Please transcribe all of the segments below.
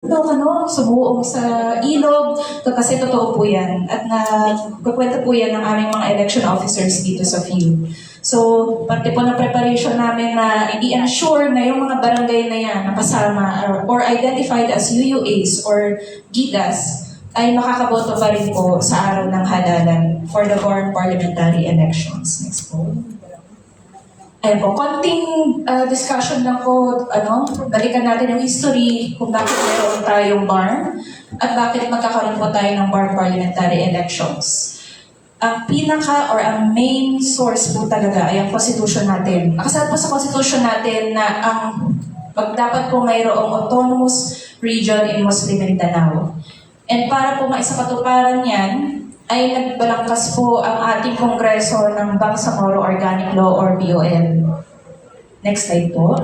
Sumuong sa ilog. Kasi totoo po yan. At nagkukwento po yan ng aming mga election officers dito sa FIU. So, parte po ng preparation namin na i-ensure na yung mga barangay na yan nakasama or identified as UUAs or GIDAs ay makakaboto pa rin po sa araw ng halalan for the foreign parliamentary elections. Next po. Ayun po, konting discussion lang po, balikan natin yung history kung bakit meron tayong BARM at bakit magkakaroon po tayo ng BARM parliamentary elections. Ang pinaka or ang main source po talaga ay ang constitution natin. Nakasaad po sa constitution natin na dapat po mayroong autonomous region in Muslim Mindanao. And para po maisakatuparan yan, ay nagbalangkas po ang ating Kongreso ng Bangsamoro Organic Law or BOL. Next slide po.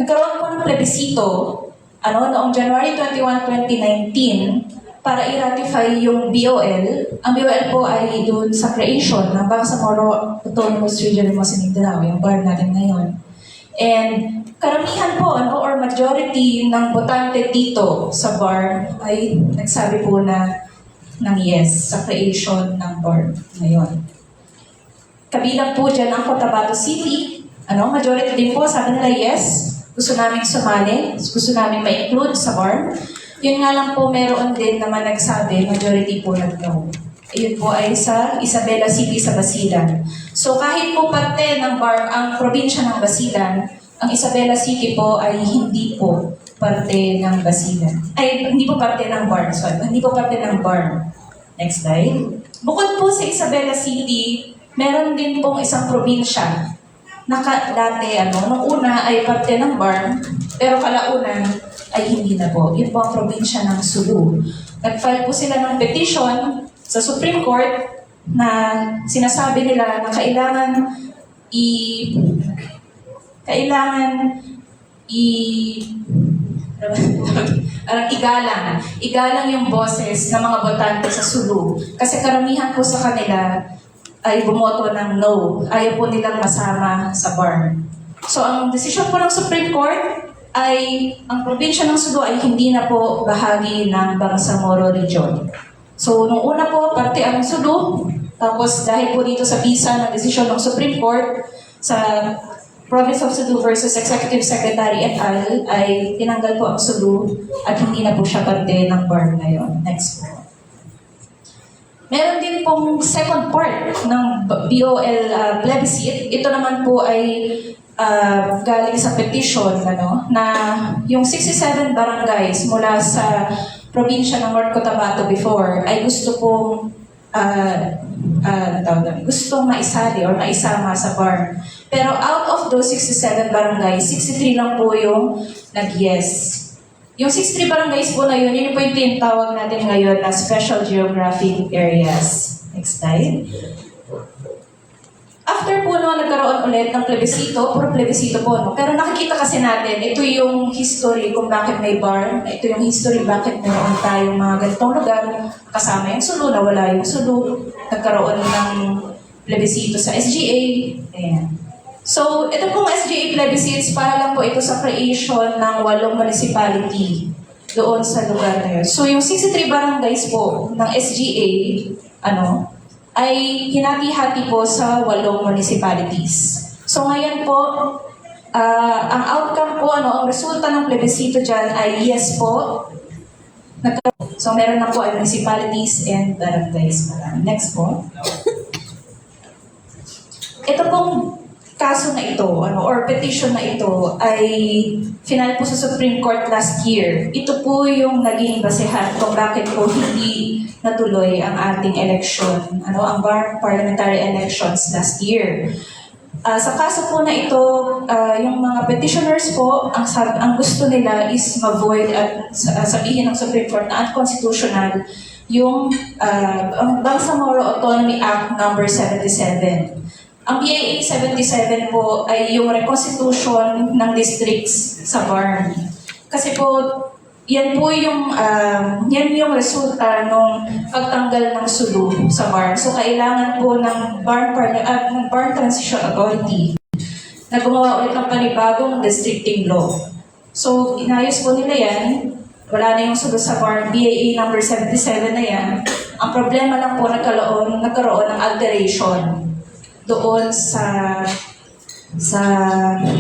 Nagkaroon po ng plebisito noong January 21, 2019 para i-ratify yung BOL. Ang BOL po ay doon sa creation ng Bangsamoro Autonomous Region ng Mindanao, yung BARM natin ngayon. And karamihan po, or majority ng botante dito sa BARM ay nagsabi po ng yes sa creation ng BARM ngayon. Kabilang po dyan ang Cotabato City. Majority din po, sabi nila yes, gusto namin sumali, gusto namin ma-include sa BARM. Yun nga lang po, meron din naman nagsabi, majority po nag-no. Yun po ay sa Isabela City sa Basilan. So kahit po parte ng BARM ang probinsya ng Basilan, ang Isabela City po ay hindi po parte ng Basilan. Ay, hindi po parte ng BARM, sorry. Hindi po parte ng BARM. Next slide. Bukod po sa Isabela City, meron din pong isang probinsya na dati, nung una ay parte ng BARM, pero kalaunan ay hindi na po. Yun po ang probinsya ng Sulu. Nag-file po sila ng petition sa Supreme Court na sinasabi nila na kailangan igalang yung boses ng mga botante sa Sulu. Kasi karamihan po sa kanila ay bumoto ng no. Ayaw po nilang masama sa BARM. So ang desisyon po ng Supreme Court ay ang probinsya ng Sulu ay hindi na po bahagi ng Bangsamoro Region. So nung una po, parte ang Sulu. Tapos dahil po dito sa visa ng desisyon ng Supreme Court sa Province of Sulu versus Executive Secretary et al. Ay tinanggal po ang Sulu at hindi na po siya parte ng BARM ngayon. Next po. Meron din pong second part ng BOL plebiscite. Ito naman po ay galing sa petition na yung 67 barangays mula sa probinsya ng North Cotabato before ay gusto pong gustong maisali or maisama sa BARM. Pero out of those 67 barangays, 63 lang po yung nag-yes. Yung 63 barangays po na yun po yung tinatawag natin ngayon na Special Geographic Areas. Next slide. After po nagkaroon ulit ng plebisito, puro plebisito po. Pero nakikita kasi natin, ito yung history kung bakit may BARM, ito yung history bakit meron tayong mga ganitong lugar, kasama yung Sulu, nawala yung Sulu, nagkaroon ng plebisito sa SGA. Ayan. So, ito pong SGA plebiscites, para lang po ito sa creation ng 8 municipality doon sa lugar na yun. So, yung 63 barangays po ng SGA, ay hinati-hati po sa 8 municipalities. So, ngayon po, ang outcome po, ang resulta ng plebiscito dyan ay yes po. So, meron na po ay municipalities and barangays. Next po. Ito pong kaso na ito, or petition na ito, ay final po sa Supreme Court last year. Ito po yung naging basehan kung bakit po hindi natuloy ang ating election, ang BARM parliamentary elections last year. Sa kaso po na ito, yung mga petitioners po, ang gusto nila is ma-void at sabihin ng Supreme Court na unconstitutional yung Bangsamoro Autonomy Act number 77. Ang BAA 77 po ay yung reconstitution ng districts sa BARM. Kasi po, yan yung resulta ng pagtanggal ng Sulu sa BARM. So kailangan po ng BARM Transition Authority na gumawa ulit ng panibagong districting law. So, inayos po nila yan. Wala na yung sunod sa bar, BAA number 77 na yan. Ang problema lang po, nagkaroon ng alteration doon sa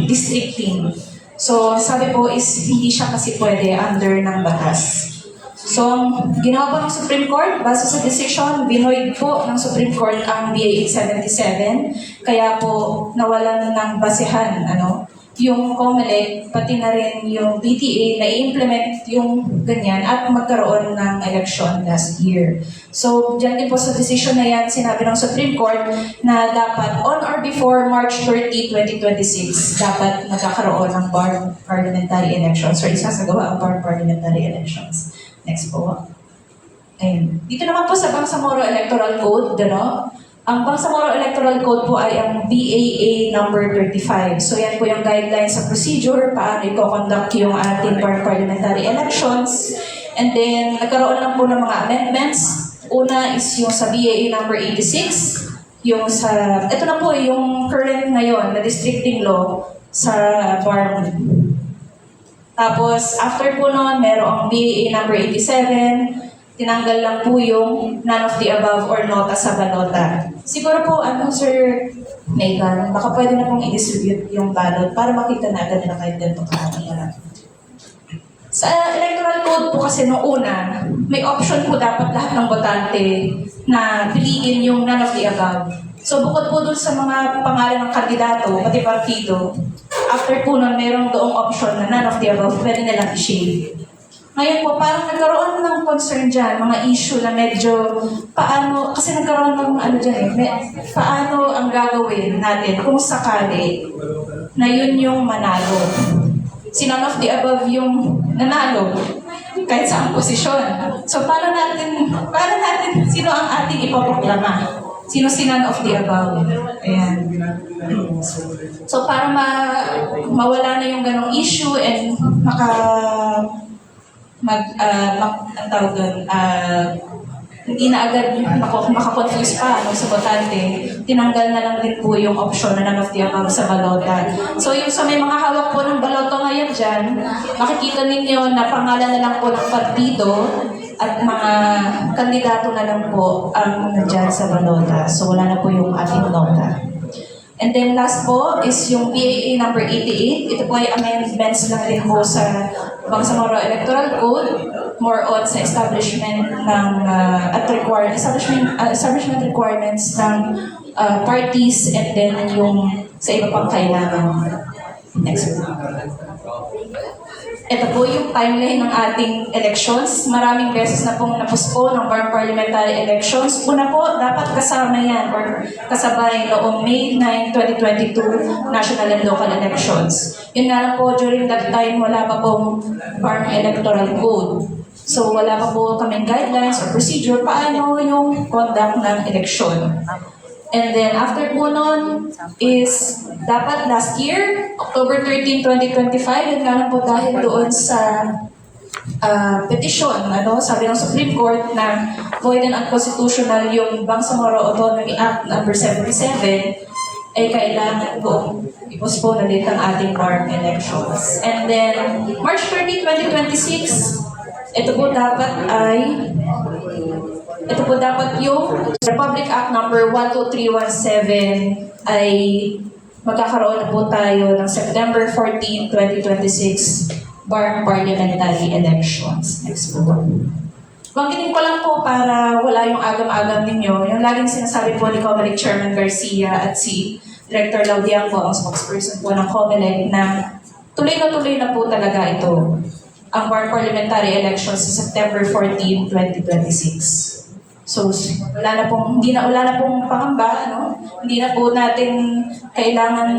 districting. So, sabi po is hindi siya kasi pwede under ng batas. So, ang ginawa po ng Supreme Court, base sa decision, binoid po ng Supreme Court ang BA 877, kaya po nawalan ng basehan, yung COMELEC, pati na rin yung BTA na i-implement yung ganyan at magkaroon ng election last year. So, dyan din po sa decision na yan, sinabi ng Supreme Court na dapat on or before March 30, 2026, dapat magkakaroon ng bar parliamentary elections or isasagawa ang bar parliamentary elections. Next po. Ayun. Dito naman po sa Bangsamoro Electoral Code, ang Bangsamoro Electoral Code po ay ang BAA number 35. So yan po yung guidelines sa procedure, paano i-conduct yung ating parliamentary elections. And then, nagkaroon lang po ng mga amendments. Una is yung sa BAA number 86, ito na po yung current ngayon na districting law sa BARM. Tapos, after po noon, merong BAA number 87, tinanggal lang po yung none of the above or nota sa balota. Siguro po, Sir Megan, baka pwede na pong i-distribute yung ballot para makita na agad nila kahit ganito kaano. Sa electoral code po kasi noong una, may option po dapat lahat ng botante na piliin yung none of the above. So bukod po dun sa mga pangalan ng kandidato, pati partido, after po nun, mayroong doong option na none of the above, pwede nilang i-shade. Ngayon po, parang nagkaroon ng concern dyan, mga issue na medyo paano, kasi nagkaroon ng paano ang gagawin natin kung sakali na yun yung manalo. Si none of the above yung nanalo, kahit sa posisyon. So, paano natin, sino ang ating ipaproklama? Sino si none of the above? Ayan. So, para mawala na yung ganong issue and hindi na agad makakonfuse pa sa botante, tinanggal na lang din po yung option na none of the above sa balota. So yung sa may mga hawak po ng balota ngayon dyan, makikita ninyo na pangalan na lang po ng partido at mga kandidato na lang po ang nandyan sa balota. So wala na po yung ating nota. And then last po is yung BAA number 88. Ito po ay amendments lang din po sa Bangsamoro Electoral Code, more on sa establishment ng establishment requirements ng parties and then yung sa iba pang kailangan. Next. Ito po yung timeline ng ating elections. Maraming beses na pong napuspone ng parliamentary elections. Una po, dapat kasama yan or kasabay noong May 9, 2022 national and local elections. Yun nga lang po, during that time, wala pa pong BARM Electoral Code. So wala pa po kaming guidelines or procedure paano yung conduct ng election. And then after po nun is dapat last year, October 13, 2025, yun nga lang po dahil doon sa petition, sabi ng Supreme Court na void and unconstitutional yung Bangsamoro Autonomy Act number 77, ay kailangan po i-postpone ulit ang ating BARM elections. And then March 30, 2026, ito po dapat yung Republic Act number 12317 ay magkakaroon na po tayo ng September 14, 2026 BARM parliamentary elections. Next po. Banggitin ko lang po para wala yung agam-agam ninyo. Yung laging sinasabi po ni COMELEC Chairman Garcia at si Director Laudianco, ang spokesperson po ng COMELEC, na tuloy na po talaga ito ang BARM parliamentary elections sa September 14, 2026. So, wala na pong pangamba, Hindi na po natin kailangan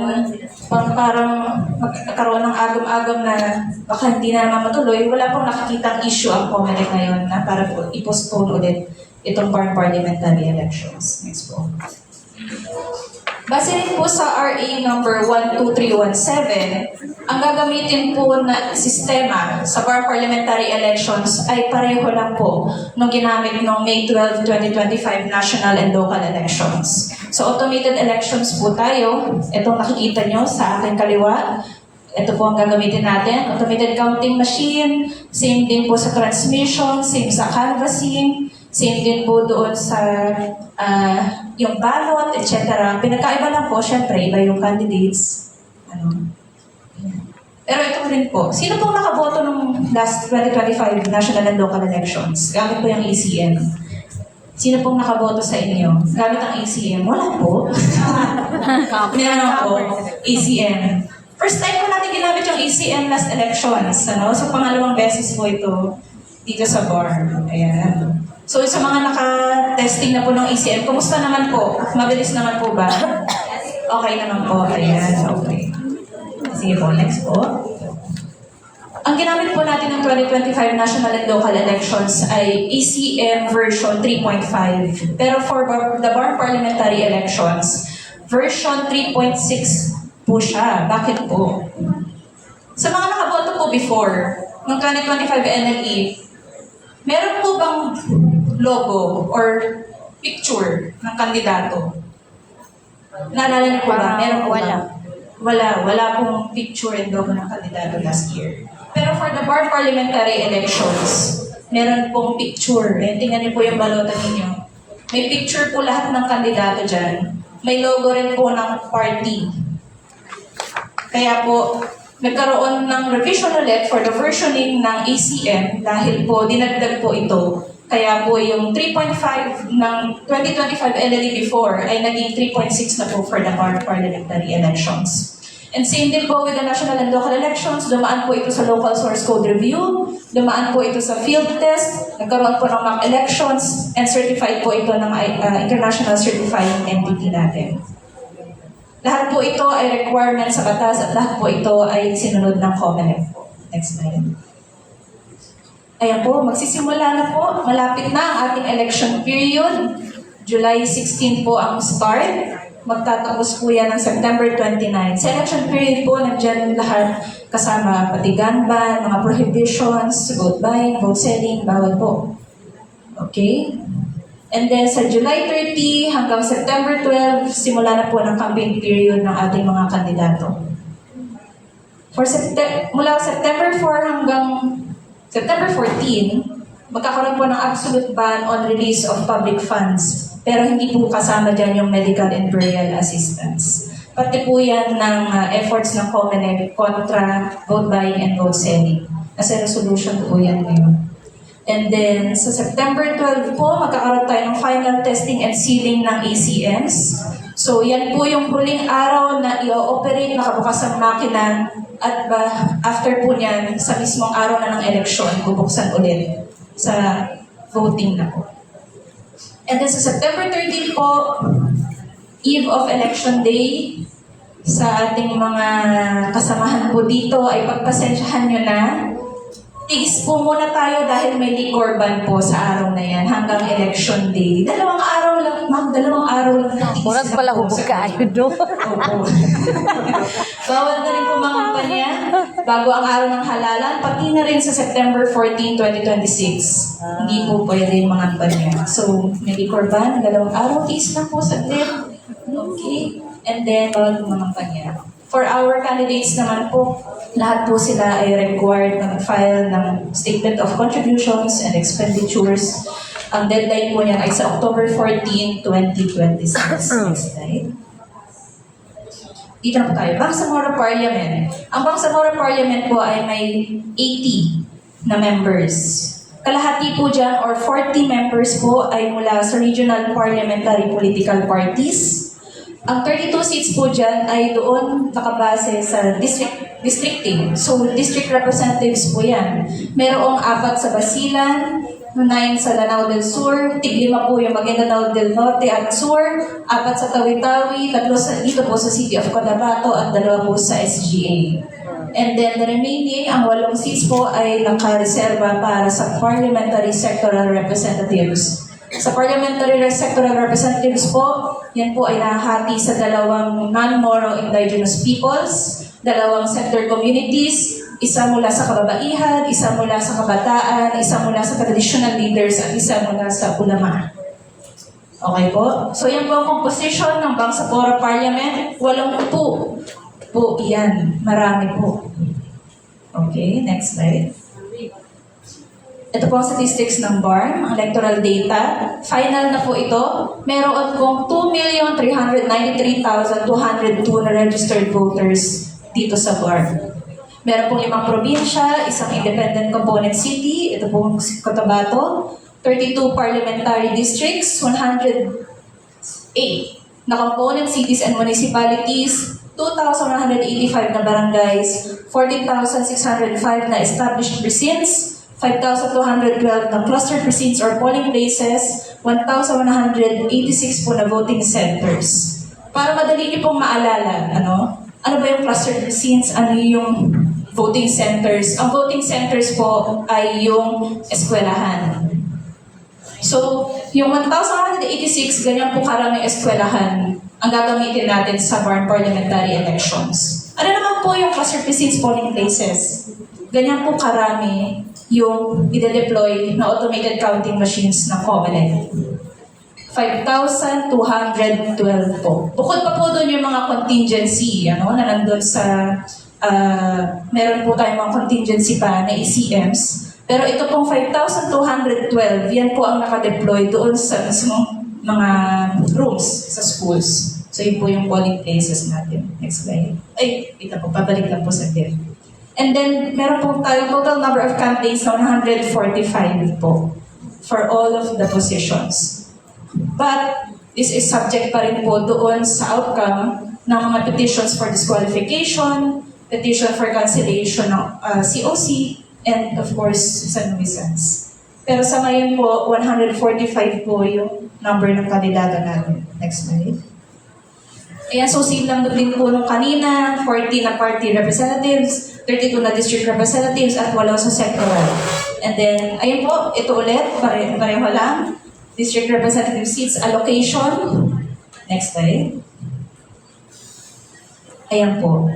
parang magkaroon ng agam-agam na baka hindi na naman matuloy. Wala pong nakikitang issue ang COMELEC ngayon na para po i-postpone ulit itong BARM parliamentary elections. Next po. Base rin po sa RA number 12317, ang gagamitin po na sistema sa BARM parliamentary elections ay pareho lang po nung ginamit noong May 12, 2025 national and local elections. So automated elections po tayo. Itong nakikita nyo sa aking kaliwa. Ito po ang gagamitin natin. Automated counting machine, same din po sa transmission, same sa canvassing, same din po doon sa yung ballot, etc. Pinagkaiba lang po, syempre, iba yung candidates. Pero ito rin po, sino pong nakaboto nung last 2025 national and local elections? Gamit po yung ACM. Sino pong nakaboto sa inyo? Gamit ang ACM? Wala po. Meron po, ACM. First time po natin ginamit yung ACM last elections. So pangalawang beses po ito dito sa bar. Ayan. So sa mga naka-testing na po ng ACM, kumusta naman po? Mabilis naman po ba? Okay naman po. Ayan, okay. Sige po, next po. Ang ginamit po natin ng 2025 national and local elections ay ACM version 3.5. Pero for the bar parliamentary elections, version 3.6 po siya. Bakit po? Sa mga nakaboto po before, ng 2025 NLE, meron po bang logo or picture ng kandidato? Naalala niyo po ba? Meron po ba? Wala pong picture and logo ng kandidato last year. Pero for the bar parliamentary elections, meron pong picture. Tingnan niyo po yung balota ninyo. May picture po lahat ng kandidato dyan. May logo rin po ng party. Kaya po, nagkaroon ng revision ulit for the versioning ng ACM dahil po dinagdag po ito. Kaya po yung 3.5 ng 2025 NLE before ay naging 3.6 na po for the bar parliamentary elections. And same din po with the national and local elections, dumaan po ito sa local source code review, dumaan po ito sa field test, nagkaroon po ng mock elections, and certified po ito ng international certifying entity natin. Lahat po ito ay requirement sa batas at lahat po ito ay sinunod ng COMELEC po. Next slide. Ayan po, magsisimula na po. Malapit na ang ating election period. July 16 po ang start. Magtatapos po yan ng September 29. Sa election period po, nandiyan lahat kasama pati gun ban, mga prohibitions, vote buying, vote selling, bawal po. Okay? And then sa July 30 hanggang September 12, simula na po ng campaign period ng ating mga kandidato. Mula September 4 hanggang September 14, magkakaroon po ng absolute ban on release of public funds. Pero hindi po kasama dyan yung medical and burial assistance. Pati po yan ng efforts ng COMELEC kontra vote buying and vote selling. Nasa resolution po yan ngayon. And then, sa September 12 po, magkakaroon tayo ng final testing and sealing ng ACMs. So, yan po yung huling araw na i-operate nakabukas ang makina at after po niyan, sa mismong araw na ng eleksyon, bubuksan ulit sa voting na po. And then sa September 13 po, eve of election day, sa ating mga kasamahan po dito ay pagpasensyahan nyo na. Tiis po muna tayo dahil may liquor ban po sa araw na yan hanggang election day. Dalawang araw lang, ma'am, dalawang araw lang. Murag pala hubog ka ayo do. Bawal na rin po mga kampanya bago ang araw ng halalan, pati na rin sa September 14, 2026. Hindi po pwede yung mga kampanya. So, may liquor ban, dalawang araw, tiis lang po sa trip. Okay? And then, bawal po mga kampanya. For our candidates naman po, lahat po sila ay required na mag-file ng Statement of Contributions and Expenditures. Ang deadline po niyan ay sa October 14, 2026. Next slide. Dito na po tayo. Bangsamoro Parliament. Ang Bangsamoro Parliament po ay may 80 na members. Kalahati po dyan or 40 members po ay mula sa regional parliamentary political parties. Ang 32 seats po dyan ay doon nakabase sa districting. So, district representatives po yan. Merong 4 sa Basilan, 9 sa Lanao del Sur, 5 po yung Maguindanao del Norte at Sur, 4 sa Tawi-Tawi, 3 dito po sa City of Cotabato at 2 po sa SGA. And then the remaining, ang 8 seats po ay nakareserba para sa parliamentary sectoral representatives. Sa parliamentary sectoral representatives po, yan po ay nahati sa 2 non-Moro indigenous peoples, 2 sector communities, isa mula sa kababaihan, isa mula sa kabataan, isa mula sa traditional leaders, at isa mula sa ulama. Okay po? So yan po ang composition ng Bangsamoro Parliament. 8 po yan. Marami po. Okay, next slide. Ito po ang statistics ng BARM, ang electoral data. Final na po ito. Meron pong 2,393,202 na registered voters dito sa BARM. Meron pong 5 probinsya, isang independent component city, ito pong Cotabato, 32 parliamentary districts, 108 na component cities and municipalities, 2,185 na barangays, 14,605 na established precincts, 5,212 na cluster precincts or polling places, 1,186 po na voting centers. Para madali niyo pong maalala, ano ba yung cluster precincts, ano yung voting centers? Ang voting centers po ay yung eskwelahan. So, yung 1,186, ganyan po karaming eskwelahan ang gagamitin natin sa parliamentary elections. Ano naman po yung cluster precincts polling places? Ganyan po karami yung i-deploy na automated counting machines ng COMELEC. 5,212 po. Bukod pa po doon yung mga contingency, na nandun sa, meron po tayong mga contingency pa na ECMs. Pero ito pong 5,212, yan po ang nakadeploy doon sa mismong mga rooms sa schools. So yun po yung polling places natin. Next slide. Ay, ito po, pabalik lang po sa div. And then, meron po tayong total number of campaigns na 145 po for all of the positions. But, this is subject pa rin po doon sa outcome ng mga petitions for disqualification, petition for cancellation ng COC, and of course, sa nuisance. Pero sa ngayon po, 145 po yung number ng kandidato natin. Next slide. Ayan, so same lang din po nung kanina, 40 na party representatives, 32 na district representatives, at 8 sa sectoral. And then, ayun po, ito ulit, pareho lang. District representative seats allocation. Next slide. Ayan po.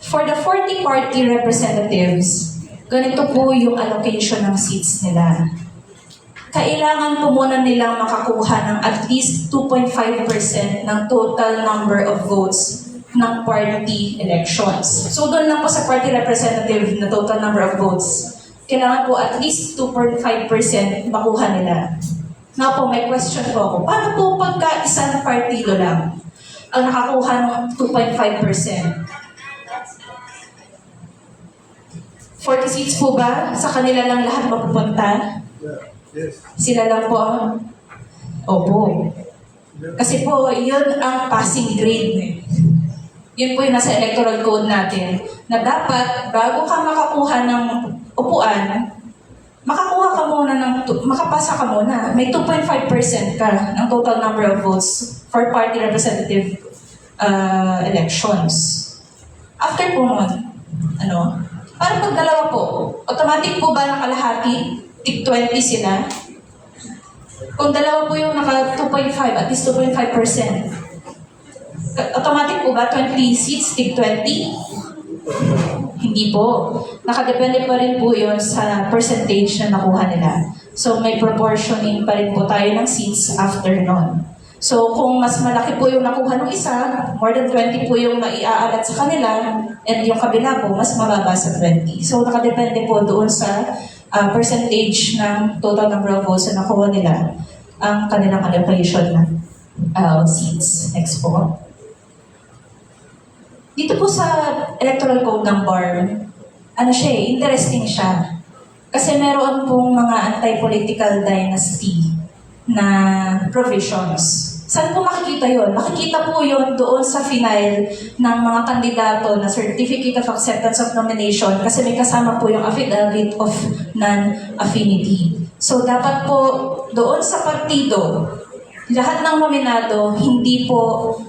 For the 40 party representatives, ganito po yung allocation ng seats nila. Kailangan po muna nilang makakuha ng at least 2.5% ng total number of votes ng party elections. So doon lang po sa party representative na total number of votes, kailangan po at least 2.5% makuha nila. Now po, may question po ako. Paano po pagka isang partido lang ang nakakuha ng 2.5%? 40 seats po ba? Sa kanila lang lahat mapupunta? Yes. Sila lang po ang... Opo. Kasi po, yun ang passing grade. Yun po yung nasa electoral code natin, na dapat, bago ka makakuha ng upuan, makapasa ka muna. May 2.5% ka ng total number of votes for party representative elections. After po nun, parang pag dalawa po, automatic po ba nakalahati? Tig 20 sila. Kung dalawa po yung naka 2.5, at least 2.5%. Automatic po ba 20 seats, tig 20? Hindi po. Nakadepende pa rin po yun sa percentage na nakuha nila. So may proportioning pa rin po tayo ng seats after nun. So kung mas malaki po yung nakuha ng isa, more than 20 po yung maiaalat sa kanila, and yung kabila po, mas mababa sa 20. So nakadepende po doon sa percentage ng total number of votes na nakuha nila ang kanilang allocation ng seats. Next po. Dito po sa electoral code ng BARM, interesting siya. Kasi meron pong mga anti-political dynasty na provisions. Saan po makikita yon? Makikita po yon doon sa final ng mga kandidato na Certificate of Acceptance of Nomination kasi may kasama po yung Affidavit of Non-Affinity. So dapat po doon sa partido, lahat ng nominado hindi po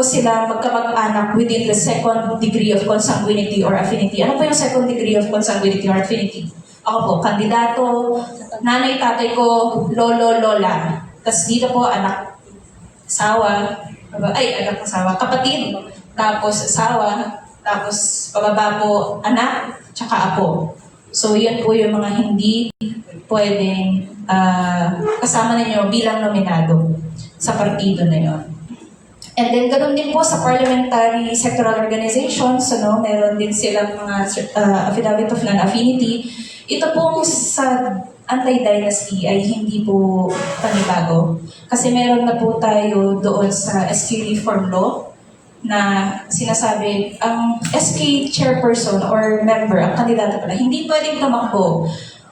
sila magkamag-anak within the second degree of consanguinity or affinity. Ano po yung second degree of consanguinity or affinity? Ako po, kandidato, nanay, tatay ko, lolo, lola. Tapos dito po, anak, kapatid, tapos asawa, tapos pababa po, anak, tsaka apo. So, yun po yung mga hindi pwedeng kasama ninyo bilang nominado sa partido na yun. And then, ganun din po sa parliamentary sectoral organizations, ano, meron din silang mga affidavit of non-affinity. Ito po sa anti-dynasty ay hindi po panibago. Kasi meron na po tayo doon sa SK Reform Law na sinasabi, ang SK chairperson or member, ang kandidato pala, hindi pwedeng tumakbo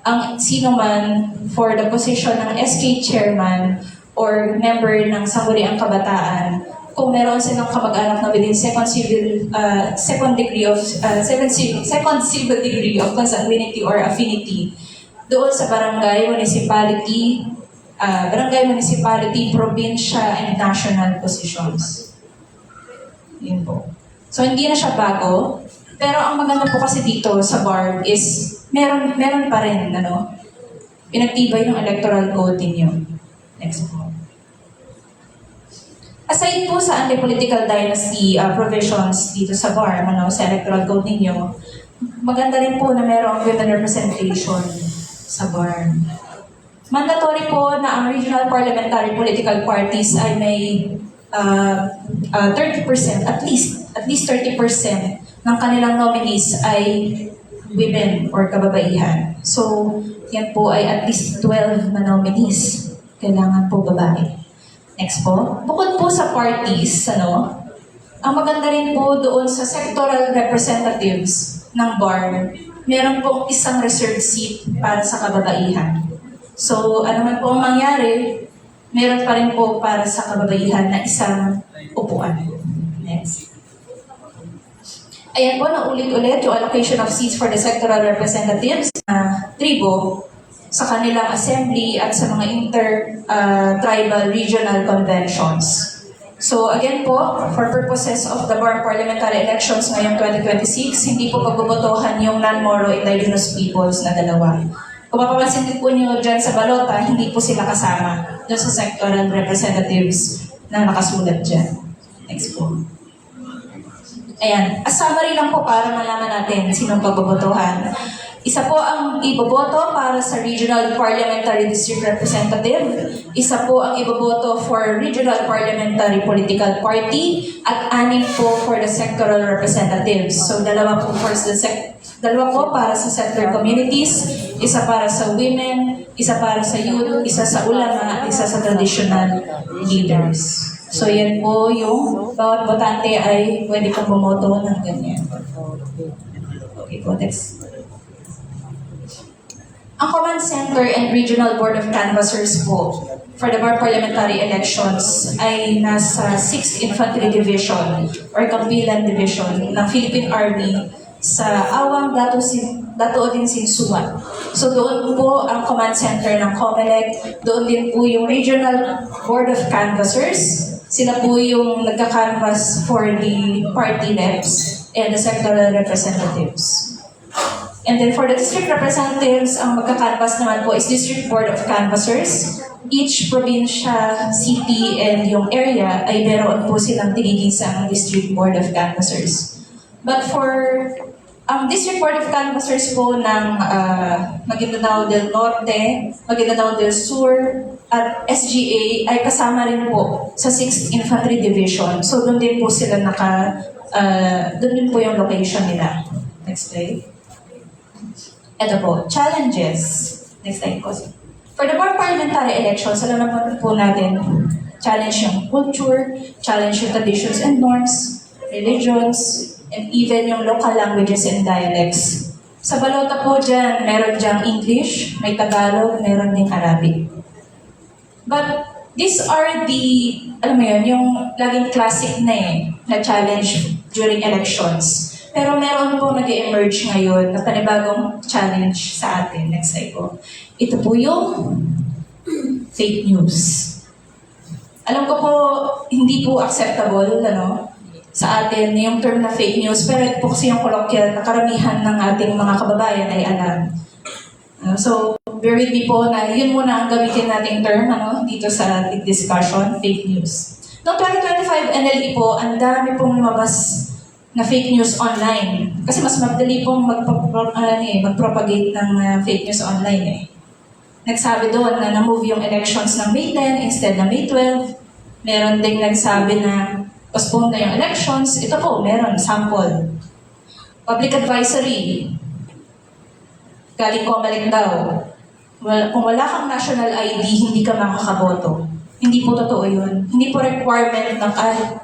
ang sino man for the position ng SK chairman or member ng Sangguniang Kabataan kung meron silang kamag-anak na within second civil degree of consanguinity or affinity doon sa barangay, municipality, probinsya, and national positions. Yun po. So, hindi na siya bago. Pero ang maganda po kasi dito sa BARB is meron pa rin, ano, pinagtibay yung electoral code ninyo. Next po. Aside po sa anti-political dynasty provisions dito sa BARB, ano, sa electoral code ninyo, maganda rin po na merong women representation sa BARB. Mandatory po na ang regional parliamentary political parties ay may 30%, at least 30% ng kanilang nominees ay women or kababaihan. So, yan po ay at least 12 na nominees. Kailangan po babae. Next po. Bukod po sa parties, ano, ang maganda rin po doon sa sectoral representatives ng BARB, meron pong isang reserved seat para sa kababaihan. So, ano man po ang mangyari, meron pa rin po para sa kababaihan na isang upuan. Next. Ayan po, naulit-ulit yung allocation of seats for the sectoral representatives na tribo sa kanilang assembly at sa mga inter-tribal regional conventions. So again po, for purposes of the BARB parliamentary elections ngayong 2026, hindi po pagbobotohan yung non-Moro indigenous peoples na dalawa. Kung mapapansin din po nyo dyan sa balota, hindi po sila kasama doon sa sectoral representatives na nakasulat dyan. Next po. Ayan, as summary lang po para malaman natin sinong pagbobotohan. Isa po ang iboboto para sa Regional Parliamentary District Representative. Isa po ang iboboto for Regional Parliamentary Political Party at 6 po for the sectoral representatives. So dalawa po para sa sector communities, isa para sa women, isa para sa youth, isa sa ulama, isa sa traditional leaders. So yan po yung bawat botante ay pwede kong bumoto ng ganyan. Okay po, next. Ang Command Center and Regional Board of Canvassers po for the BARB parliamentary elections ay nasa 6th Infantry Division or Kampilan Division ng Philippine Army sa Awang Datuodin Sinsuan. So doon po ang Command Center ng COMELEC, doon din po yung Regional Board of Canvassers. Sila po yung nagka-canvass for the party reps and the sectoral representatives. And then for the district representatives, ang magka-canvass naman po is District Board of Canvassers. Each probinsya, city, and yung area ay meron po silang tinigisang District Board of Canvassers. But for ang District Board of Canvassers po ng Maguindanao del Norte, Maguindanao del Sur, at SGA ay kasama rin po sa 6th Infantry Division. So doon din po sila doon din po yung location nila. Next slide. Ito po, challenges. Next slide po. For the BARB parliamentary elections, alam naman po natin, challenge yung culture, challenge yung traditions and norms, religions, and even yung local languages and dialects. Sa balota po dyan, meron dyang English, may Tagalog, meron ding Arabic. But these are the, alam mo yun, yung laging classic na challenge during elections. Pero meron po nag-emerge ngayon na panibagong challenge sa atin. Next slide po. Ito po yung fake news. Alam ko po, hindi po acceptable sa atin yung term na fake news, pero ito po kasi yung colloquial na karamihan ng ating mga kababayan ay alam. So, bear with me po na yun muna ang gamitin nating term dito sa discussion, fake news. Noong 2025 NLE po, ang dami pong lumabas na fake news online. Kasi mas madali pong mag-propagate ng fake news online . Nagsabi doon na na-move yung elections ng May 10 instead na May 12. Meron ding nagsabi na postpone na yung elections. Ito po, meron, sample. Public advisory. Galing Comelec daw. Kung wala kang national ID, hindi ka makakaboto. Hindi po totoo yun. Hindi po requirement na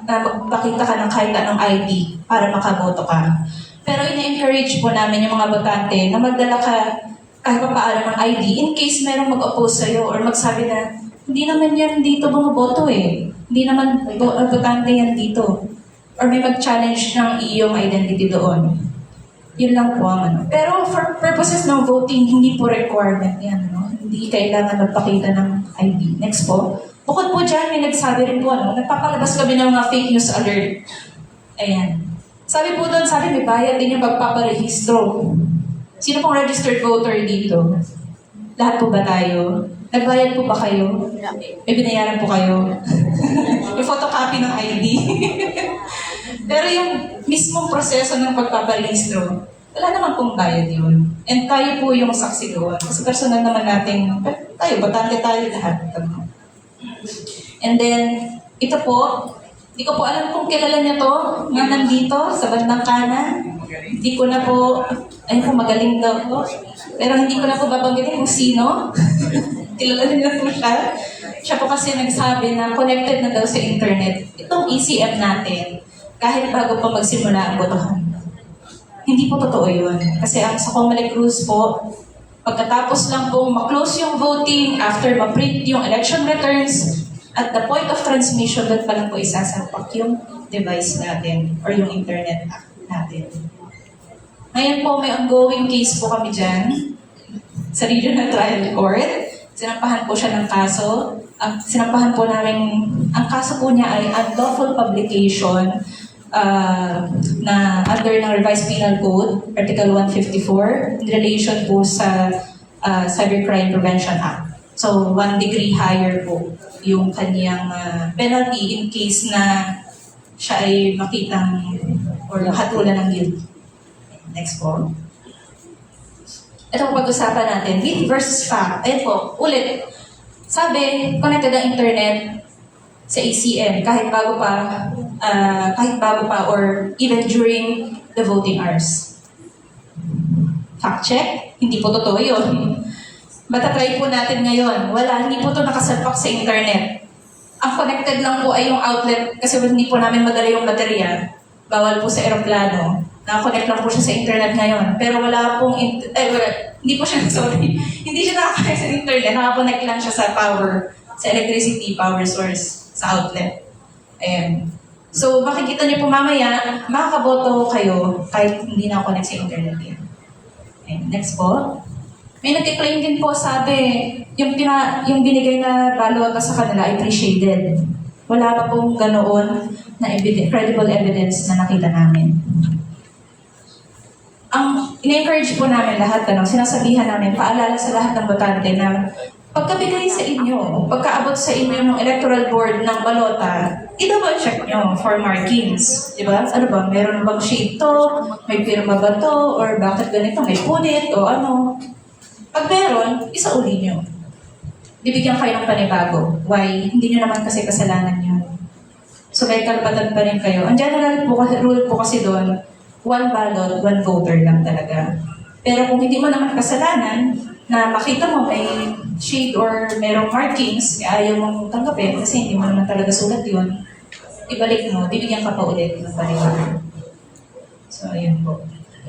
magpakita ka ng kahit anong ID para makaboto ka. Pero ina-encourage po namin yung mga botante na magdala ka kahit pa paano ng ID in case merong mag-oppose sa'yo or magsabi na hindi naman yan dito bumoboto eh. Hindi naman botante yan dito. Or may mag-challenge ng iyong identity doon. Yun lang po ang ano. Pero for purposes ng voting, hindi po requirement yan. No? Hindi kailangan magpakita ng ID. Next po. Bukod po dyan, may nagsabi rin po, nagpapalabas kami ng mga fake news alert. Ayan. Sabi po doon, may bayad din yung pagpaparehistro. Sino pong registered voter dito? Lahat po ba tayo? Nagbayad po ba kayo? May binayaran po kayo? May photocopy ng ID? Pero yung mismong proseso ng pagpaparehistro, wala naman pong bayad yun. And tayo po yung saksi doon. Kasi personal naman natin, tayo, batante tayo lahat. And then, ito po, hindi ko po alam kung kilala niya to, nga nandito, sa bandang kanan. Hindi ko na po, ayun po, magaling daw po. Pero hindi ko na po babanggitin kung sino. Kilala niya po siya. Siya po kasi nagsabi na connected na daw sa internet. Itong ECM natin, kahit bago pa magsimula ang botohan. Hindi po totoo yun. Kasi ang sa Comelec rules po, pagkatapos lang pong ma-close yung voting, after ma-print yung election returns, at the point of transmission, doon pa lang po isasampak yung device natin or yung internet natin. Ngayon po, may ongoing case po kami dyan sa Regional Trial Court. Sinampahan po siya ng kaso. Sinampahan po namin, ang kaso po niya ay unlawful publication na under ng Revised Penal Code, Article 154, in relation po sa Cybercrime Prevention Act. So, 1 degree higher po yung kanyang penalty in case na siya ay makitang or hatulan ng guilt. Next po. Ito po pag-usapan natin, myth versus fact. Ayan po, ulit. Sabi, connected ang internet sa ACM kahit bago pa or even during the voting hours. Fact check, hindi po totoo yun. Matatry po natin ngayon. Wala, hindi po ito nakasalpak sa internet. Ang connected lang po ay yung outlet kasi hindi po namin madala yung baterya. Bawal po sa eroplano. Naka-connect lang po siya sa internet ngayon. Pero wala pong, hindi po siya, sorry. Hindi siya naka-connect sa internet. Naka-connect lang siya sa power, sa electricity power source, sa outlet. Ayan. So, makikita niyo po mamaya, makakaboto kayo kahit hindi naka-connect sa internet yan. Ayan. Next po. May nag-claim din po, sabi, yung binigay na balota sa kanila ay pre-shaded. Wala pa pong ganoon na credible evidence na nakita namin. Ang in-encourage po namin lahat, sinasabihan namin, paalala sa lahat ng botante na pagkabigay sa inyo, pagkaabot sa inyo ng electoral board ng balota, i-double check nyo for markings. Diba? Ano ba, meron bang shade to? May pirma ba to? Or bakit ganito? May punit? O ano? Pag meron, isauli nyo. Bibigyan kayo ng panibago. Why? Hindi nyo naman kasi kasalanan yun. So may karapatan pa rin kayo. Ang general po, rule po kasi doon, 1 ballot, 1 voter lang talaga. Pero kung hindi mo naman kasalanan, na makita mo may shade or merong markings, ayaw mong tanggapin kasi hindi mo naman talaga sulat yun, ibalik mo, bibigyan ka pa ulit ng panibago. So, ayun po.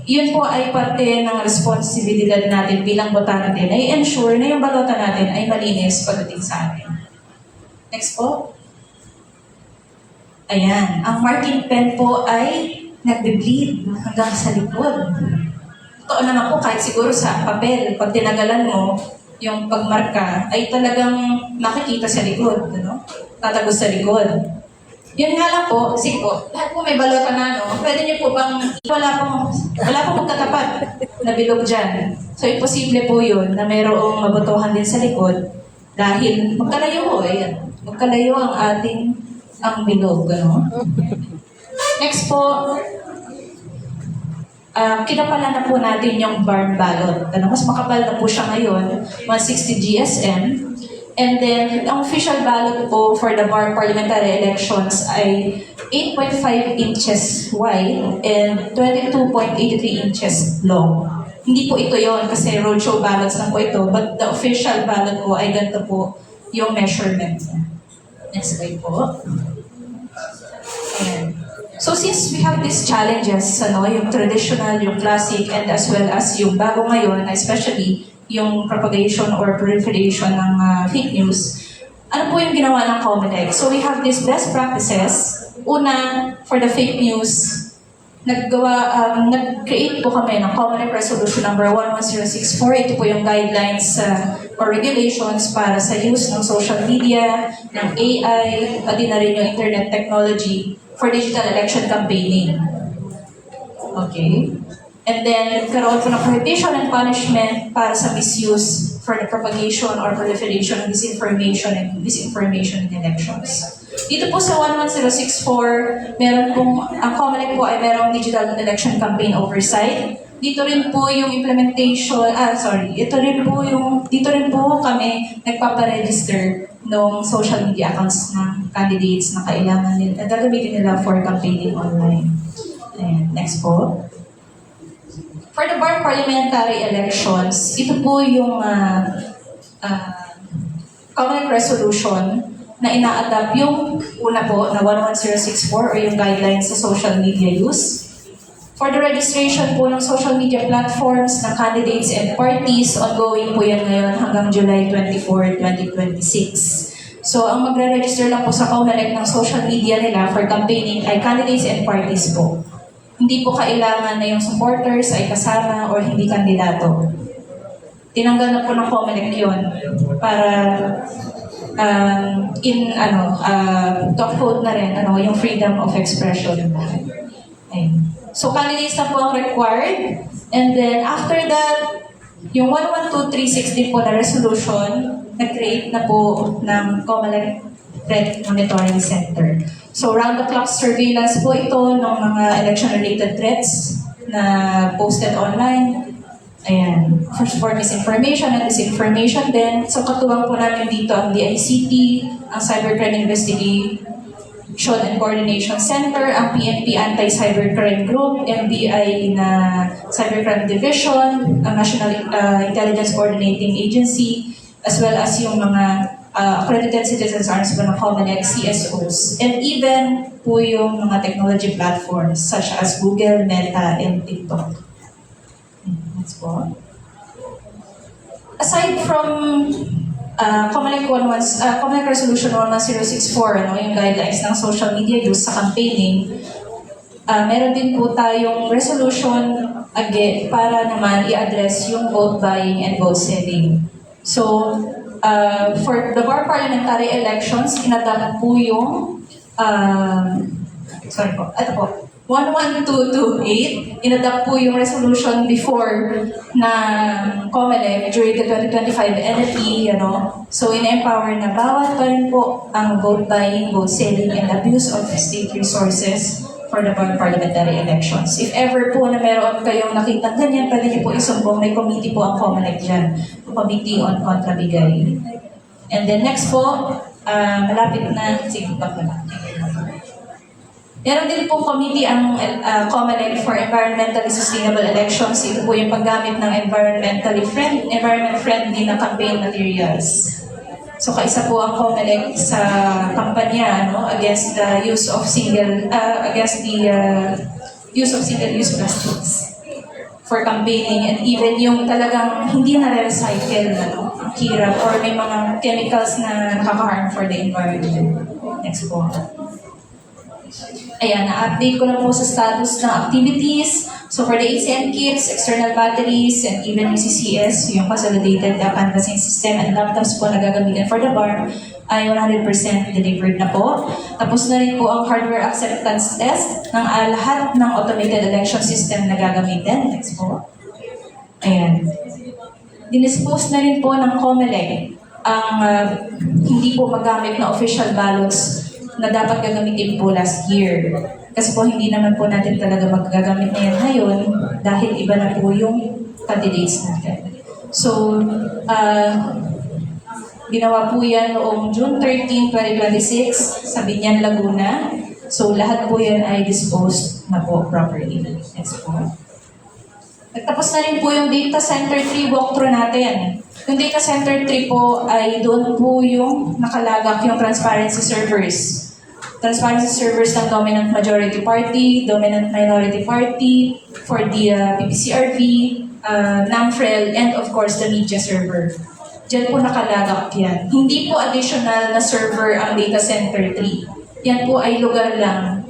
Yun po ay parte ng responsibilidad natin bilang botante na i-ensure na yung balota natin ay malinis pagdating sa atin. Next po. Ayan. Ang marking pen po ay nagbe-bleed hanggang sa likod. Totoo naman po, kahit siguro sa papel, pag tinagalan mo, yung pagmarka ay talagang makikita sa likod. Ano? Tatagos sa likod. Yun nga lang po, sige po, lahat po may balota na, no? Pwede niyo po bang, wala pong magkatapat na bilog dyan. So, imposible po yun na mayroong mabotohan din sa likod dahil magkalayo po, magkalayo ang bilog, ano? Next po, kinapala na po natin yung barn ballot. Mas makapal na po siya ngayon, 160 GSM. And then, ang official ballot po for the BAR parliamentary elections ay 8.5 inches wide and 22.83 inches long. Hindi po ito yon kasi roadshow ballots lang po ito, but the official ballot po ay ganito po yung measurement niya. Next slide po. Ayan. So since we have these challenges, yung traditional, yung classic, and as well as yung bago ngayon, especially yung propagation or proliferation ng fake news, ano po yung ginawa ng Comelec? So we have these best practices. Una, for the fake news, nag-create po kami ng Comelec Resolution number 11064. Ito po yung guidelines or regulations para sa use ng social media, ng AI, pati na rin yung internet technology for digital election campaigning. Okay. And then, karoon po ng prohibition and punishment para sa misuse for the propagation or proliferation of disinformation and disinformation in elections. Dito po sa 11064, meron pong, ang Comelec po ay merong digital election campaign oversight. Dito rin po yung implementation, dito rin po kami nagpaparegister ng social media accounts ng candidates na kailangan nila, gagamitin nila for campaigning online. And next po. For the BAR parliamentary elections, ito po yung Comelec resolution na ina-adapt yung una po na 11064 or yung guidelines sa social media use. For the registration po ng social media platforms ng candidates and parties, ongoing po yan ngayon hanggang July 24, 2026. So, ang magre-register lang po sa Comelec ng social media nila for campaigning ay candidates and parties po. Hindi po kailangan na yung supporters ay kasama or hindi kandidato. Tinanggal na po ng Comelec yun para to-upload na rin yung freedom of expression. Ayun. So, candidates na po ang required. And then, after that, yung 112360 po na resolution, nag-create na po ng Comelec Threat Monitoring Center. So, round-the-clock surveillance po ito ng mga election-related threats na posted online. Ayan. For misinformation and disinformation din. So, katuwang po namin dito ang DICT, ang Cybercrime Investigation and Coordination Center, ang PNP Anti-Cybercrime Group, NBI na Cybercrime Division, ang National Intelligence Coordinating Agency, as well as yung mga accredited citizens arms po ng Comelec, CSOs, and even po yung mga technology platforms such as Google, Meta, and TikTok. Next po. Aside from Comelec Resolution 11064, yung guidelines ng social media use sa campaigning, meron din po tayong resolution again para naman i-address yung vote buying and vote selling. So, for the BAR parliamentary elections, inadapt po yung, ito po, 11228, inadapt po yung resolution before na Comelec during the 2025 NFE, So, in-empower na bawat pa rin po ang vote buying, vote selling, and abuse of state resources for the BAR parliamentary elections. If ever po na meron kayong nakita ganyan, pwede niyo po isumbong. May committee po ang Comelec dyan. Committee on Kontrabigay. And then next po, malapit na, sige pa pala. Meron din po committee ang Comelec for Environmentally Sustainable Elections. Ito po yung paggamit ng environment-friendly na campaign materials. So kaisa po ang Comelec sa kampanya against the use of single-use plastics for campaigning, and even yung talagang hindi na-recycle ang hirap or may mga chemicals na nakaka-harm for the environment. Next po. Ayan, na-update ko na po sa status ng activities. So for the ACM kits, external batteries, and even yung CCS, yung Consolidated Canvassing System and laptops po na gagamitin for the BAR, ay 100% delivered na po. Tapos na rin po ang hardware acceptance test ng lahat ng automated election system na gagamitin. Next po. Ayan. Dinispose na rin po ng Comelec ang hindi po magamit na official ballots na dapat gagamitin po last year. Kasi po hindi naman po natin talaga magagamit na yan ngayon dahil iba na po yung candidates natin. So, Ginawa po yan noong June 13, 2026 sa Binyan, Laguna. So lahat po yan ay disposed na po properly. Next po. Nagtapos na rin po yung Data Center 3 walkthrough natin. Yung Data Center 3 po ay doon po yung nakalagak yung transparency servers. Transparency servers ng dominant majority party, dominant minority party, for the PPCRP, NAMFREL, and of course the media server. Diyan po nakalagak yan. Hindi po additional na server ang Data Center 3. Yan po ay lugar lang.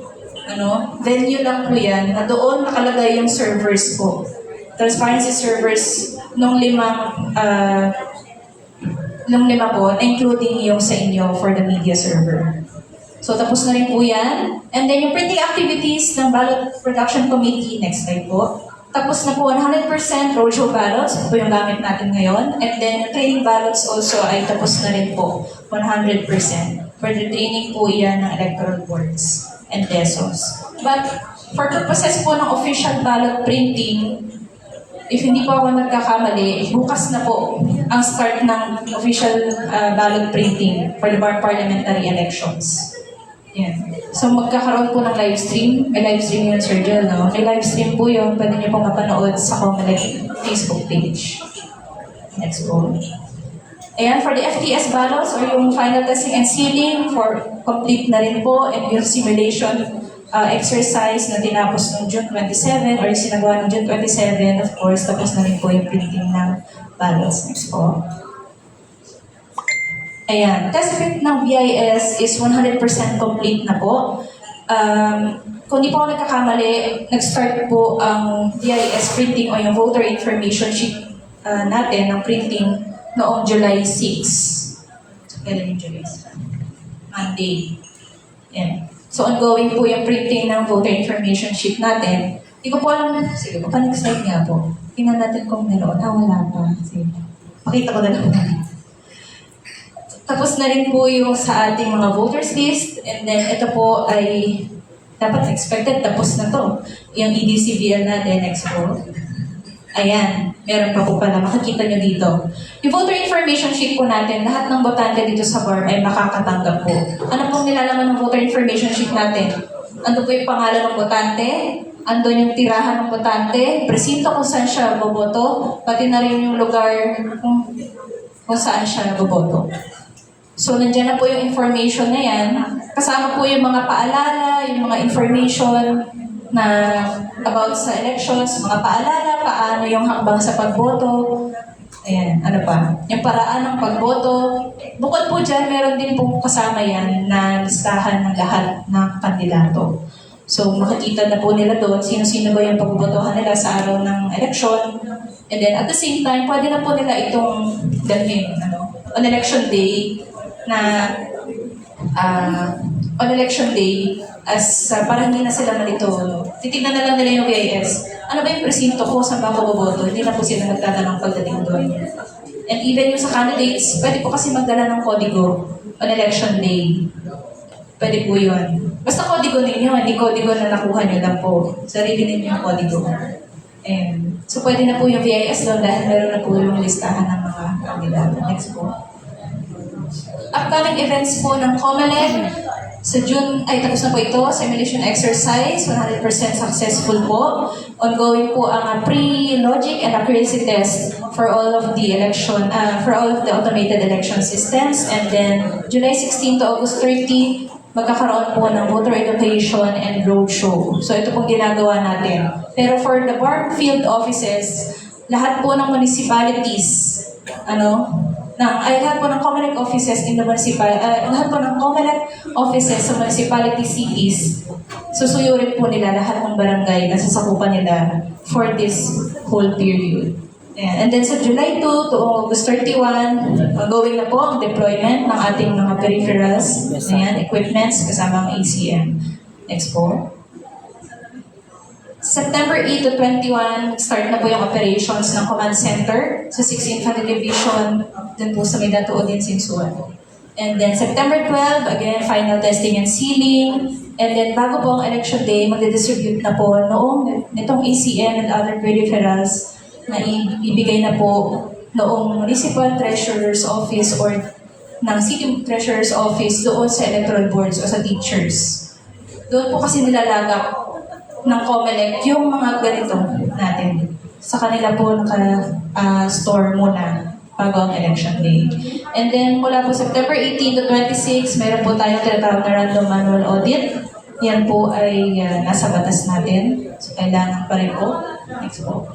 Venue lang po yan na doon nakalagay yung servers po. Transparency servers nung lima po, including yung sa inyo for the media server. So tapos na rin po yan. And then yung printing activities ng Ballot Production Committee, next slide po. Tapos na po 100% roadshow ballots, ito po yung gamit natin ngayon. And then yung training ballots also ay tapos na rin po 100%. For the training po yan ng electoral boards and pesos. But for purposes po ng official ballot printing, if hindi po ako nagkakamali, bukas na po ang start ng official ballot printing for the parliamentary elections. Yan. So magkakaroon po ng live stream. May live stream yun, Sir Jel, no? May live stream po yun. Pwede niyo po mapanood sa Comelec Facebook page. Next po. Ayan, for the FTS ballots or yung final testing and sealing, for complete na rin po, and yung simulation exercise na tinapos noong June 27 or yung sinagawa ng June 27, of course, tapos na rin po yung printing ng ballots. Next po. Ayan, test fit ng BIS is 100% complete na po. Kung di po ako nagkakamali, nag-start po ang BIS printing o yung voter information sheet natin ng printing noong July 6. Kailan yung July 6? Monday. Ayan. So ongoing po yung printing ng voter information sheet natin. Hindi ko po alam, sige po, next slide nga po. Tingnan natin kung meron. Wala pa. Sige. Pakita ko na lang. Tapos na rin po yung sa ating mga voters list. And then ito po ay dapat expected. Tapos na to. Yung EDCBL natin. Next po. Ayan. Meron pa po pala. Makikita nyo dito. Yung voter information sheet po natin, lahat ng botante dito sa BARM ay makakatanggap po. Ano pong nilalaman ng voter information sheet natin? Ando po yung pangalan ng botante, ando yung tirahan ng botante, presinto kung saan siya boboto, pati na rin yung lugar kung saan siya boboto. So, nandiyan na po yung information na yan. Kasama po yung mga paalala, yung mga information na about sa elections, mga paalala, paano yung hakbang sa pagboto. Ayan, ano pa? Yung paraan ng pagboto. Bukod po dyan, meron din po kasama yan na listahan ng lahat ng kandidato. So, makikita na po nila doon sino-sino ba yung pagbotohan nila sa araw ng election. And then, at the same time, pwede na po nila itong dalhin, on election day, na on election day, as parang hindi na sila malito, titignan na lang nila yung VIS. Ano ba yung presinto ko, saan ba ako boboto? Hindi na po sila nagtatanong pagdating doon. And even yung sa candidates, pwede po kasi magdala ng kodigo on election day. Pwede po yun. Basta kodigo ninyo, hindi kodigo na nakuha nyo lang po. Sarili ninyo yung kodigo. So pwede na po yung VIS doon dahil meron na po yung listahan ng mga kandidato. Next po. Upcoming events po ng Comelec. Sa June, ay tapos na po ito, simulation exercise, 100% successful po. Ongoing po ang pre-logic and accuracy test for all of the election, for all of the automated election systems. And then, July 16 to August 30, magkakaroon po ng voter education and roadshow. So ito pong ginagawa natin. Pero for the BARM field offices, lahat po ng municipalities, lahat po ng Comelec offices in the lahat po ng Comelec offices sa municipality cities, susuyurin po nila lahat ng barangay na sasakupan nila for this whole period. And then sa July 2 to August 31, going na po ang deployment ng ating mga peripherals, equipments kasama ang ACM. Next po. September 8 to 21, start na po yung operations ng command center sa 16th Infantry Division, dun po sa Midato din Sinsuan. And then September 12, again, final testing and sealing. And then bago po ang election day, magdidistribute na po noong nitong ACM and other peripherals na ibigay na po noong Municipal Treasurer's Office or ng City Treasurer's Office doon sa electoral boards o sa teachers. Doon po kasi nilalagak ng COMELEC yung mga ganito natin. Sa kanila po naka-store muna bago ang election day. And then mula po September 18 to 26, meron po tayong tinatawag na random manual audit. Yan po ay nasa batas natin. So kailangan pa rin po. Next po.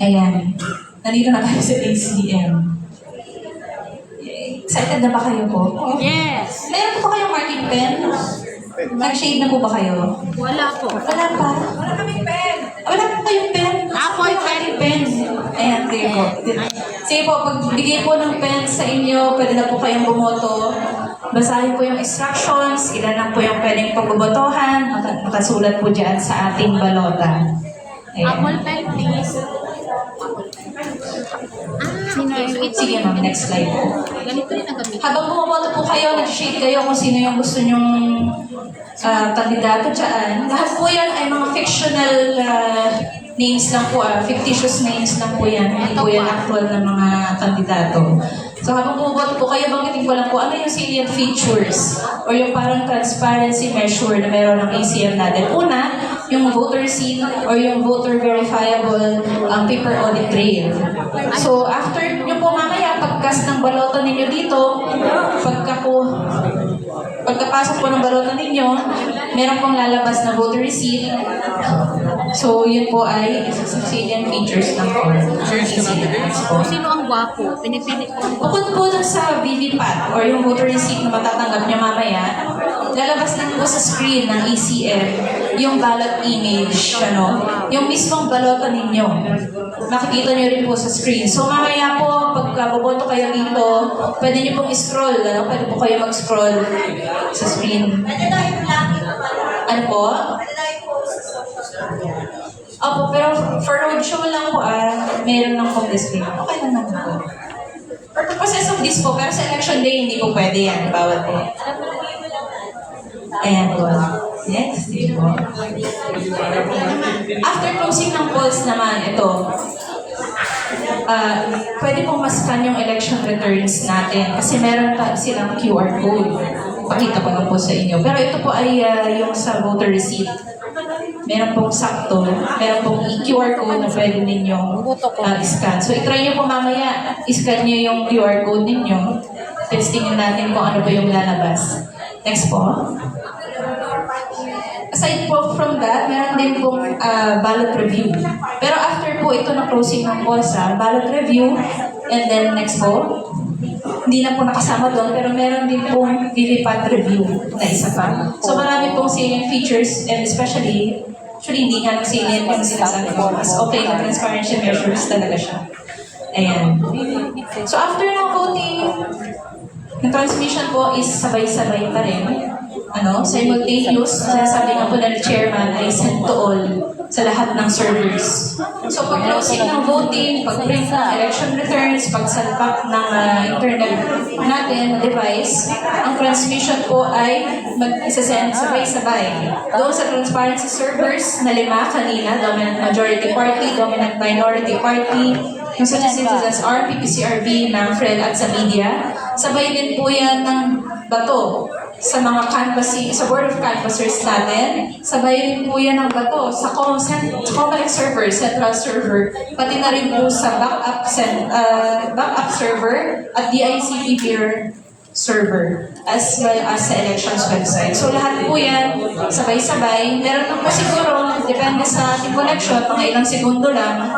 Ayan. Nandito na kayo sa ACM. Excited na ba kayo po? Yes! Meron po ba kayong marking pen? Nag-shade na po ba kayo? Wala po. Wala pa. Wala kaming pen. Wala po kayong pen. Ako yung marking pen. Ayan, sige po. Sige po, pagbigay po ng pen sa inyo, pwede na po kayong bumoto. Basahin po yung instructions, ilan lang po yung pwedeng pagbobotohan, nakasulat po dyan sa ating balota. Ayan. Apple pen, please. Sige ma'am, next slide po. Ganito rin ang gamitin. Habang bumoboto po kayo, nag-shade kayo kung sino yung gusto nyong kandidato dyan. Lahat po yan ay mga fictional names lang po, fictitious names lang po yan. Hindi po yan actual na mga kandidato. So habang bumoboto po kayo, banggitin ko lang po ano yung salient features or yung parang transparency measure na meron ng ACM natin. Una, yung voter seat or yung voter verifiable paper audit trail. So after nyo po mamaya, pagkas ng balota ninyo dito, pagkapasok po ng balota ninyo, meron pong lalabas na voter receipt. So yun po ay salient features ng Kung sino ang gwapo, pinipili ko ang gwapo. Bukod po dun sa VVPAT or yung voter receipt na matatanggap nyo mamaya, lalabas lang po sa screen ng ECM yung ballot image, yung mismong balota ninyo. Makikita nyo rin po sa screen. So mamaya po, pag boboto kayo dito, pwede nyo pong scroll, pwede po kayo mag-scroll sa screen. Ano po? Opo, pero for roadshow lang po, meron lang pong display. Okay lang naman po. For purposes of this po, pero sa election day, hindi po pwede yan. Bawal po. Ayan po. Next, sige po. After closing ng polls naman, ito, pwede pong mascan yung election returns natin kasi meron silang QR code. Pakita ko lang po sa inyo. Pero ito po ay yung sa voter receipt. Meron pong sakto, meron pong QR code na pwede ninyong scan. So, itry nyo po mamaya, iscan nyo yung QR code ninyo. Testingin natin kung ano ba yung lalabas. Next po. Aside po from that, meron din pong ballot review. Pero after po ito na closing ng polls, ballot review, and then next po, hindi na po nakasama doon, pero meron din pong VVPAT review na isa pa. So marami pong salient features, and especially, actually hindi nga salient yung sinasabi ko, mas okay na transparency measures talaga siya. Ayan. So after ng voting, yung transmission po is sabay-sabay pa rin. Simultaneous, sabi nga po ng chairman ay sent to all sa lahat ng servers. So pag closing ng voting, pag-print ng election returns, pagsalpak ng internet natin, device, ang transmission po ay mag-isasend sabay-sabay. Doon sa transparency servers na 5 kanina, dominant majority party, dominant minority party, yung sa Citizens RP, PCRB, ng FRED at sa media. Sabay din po yan ng bato sa mga canvassing, sa board of canvassers natin. Sabay rin po yan ng bato sa COMELEC server, central server, pati na rin po sa backup server at DICT peer server, as well as sa elections website. So lahat po yan, sabay-sabay. Meron lang po siguro, depende sa ating connection, mga ilang segundo lang,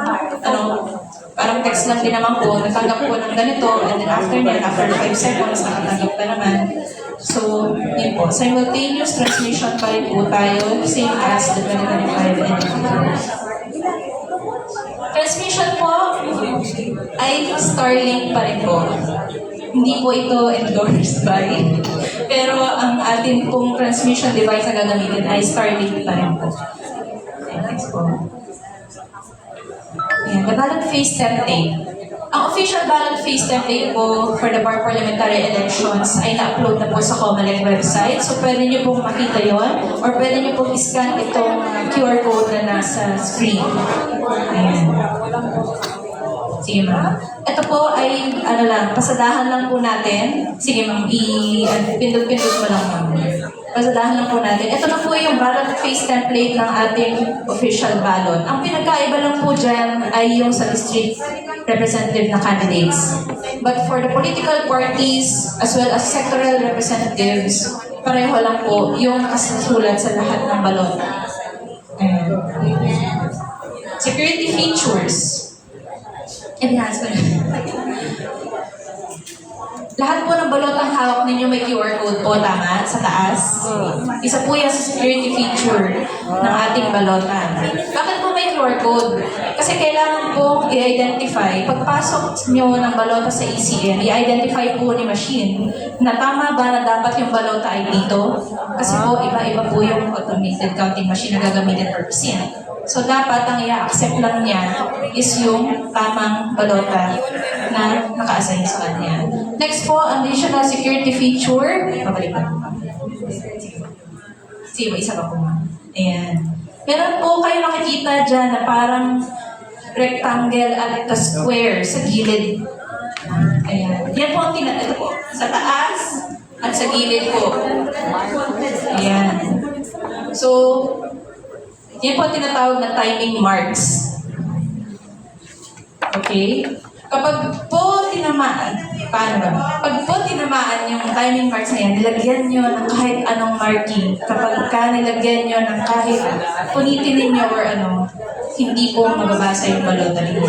parang text lang din naman po, natanggap po ng ganito, and then after that, after 5 seconds, nakatanggap pa naman. So, yun po, simultaneous transmission pa rin po tayo, same as the 2025 and transmission po ay Starlink pa rin po. Hindi po ito endorsed by, pero ang ating pong transmission device na gagamitin ay Starlink pa rin po. Next po. Ayan, the ballot phase template. Ang official ballot phase template po for the bar parliamentary elections ay na-upload na po sa COMELEC website. So pwede nyo pong makita yon or pwede nyo pong iscan itong QR code na nasa screen. Ayan. Sige ma'am. ito po ay, pasadahan lang po natin. Sige ma'am, pindot-pindot mo lang ma'am. Pasadahan lang po natin. Ito na po yung ballot face template ng ating official ballot. Ang pinagkaiba lang po dyan ay yung sa district representative na candidates. But for the political parties, as well as sectoral representatives, pareho lang po yung nakasulat sa lahat ng balot. Ayan. Security features. Enhance ko na. Lahat po ng balot ang hawak ninyo may QR code po, tama? Sa taas. Isa po yan sa security feature ng ating balotan. Bakit po may QR code? Kasi kailangan po i-identify. Pagpasok nyo ng balota sa ECN, i-identify po ni machine na tama ba na dapat yung balota ay dito? Kasi po, iba-iba po yung automated counting machine na gagamitin per precinct. So, dapat ang i-accept lang niya is yung tamang balota na naka-assign sa kanya. Next po, additional security feature. Pabalik na po. Sige, may isa pa po ma'am. Ayan. Meron po kayo nakikita dyan na parang rectangle at the square sa gilid. Ayan. Yan po ang ito po. Sa taas at sa gilid po. Ayan. So, yan po ang tinatawag na timing marks. Okay? Kapag po tinamaan, paano ba? Pag po tinamaan yung timing marks na yan, nilagyan nyo ng kahit anong marking. Kapag nilagyan nyo ng kahit punitin ninyo or hindi po mababasa yung balota ninyo.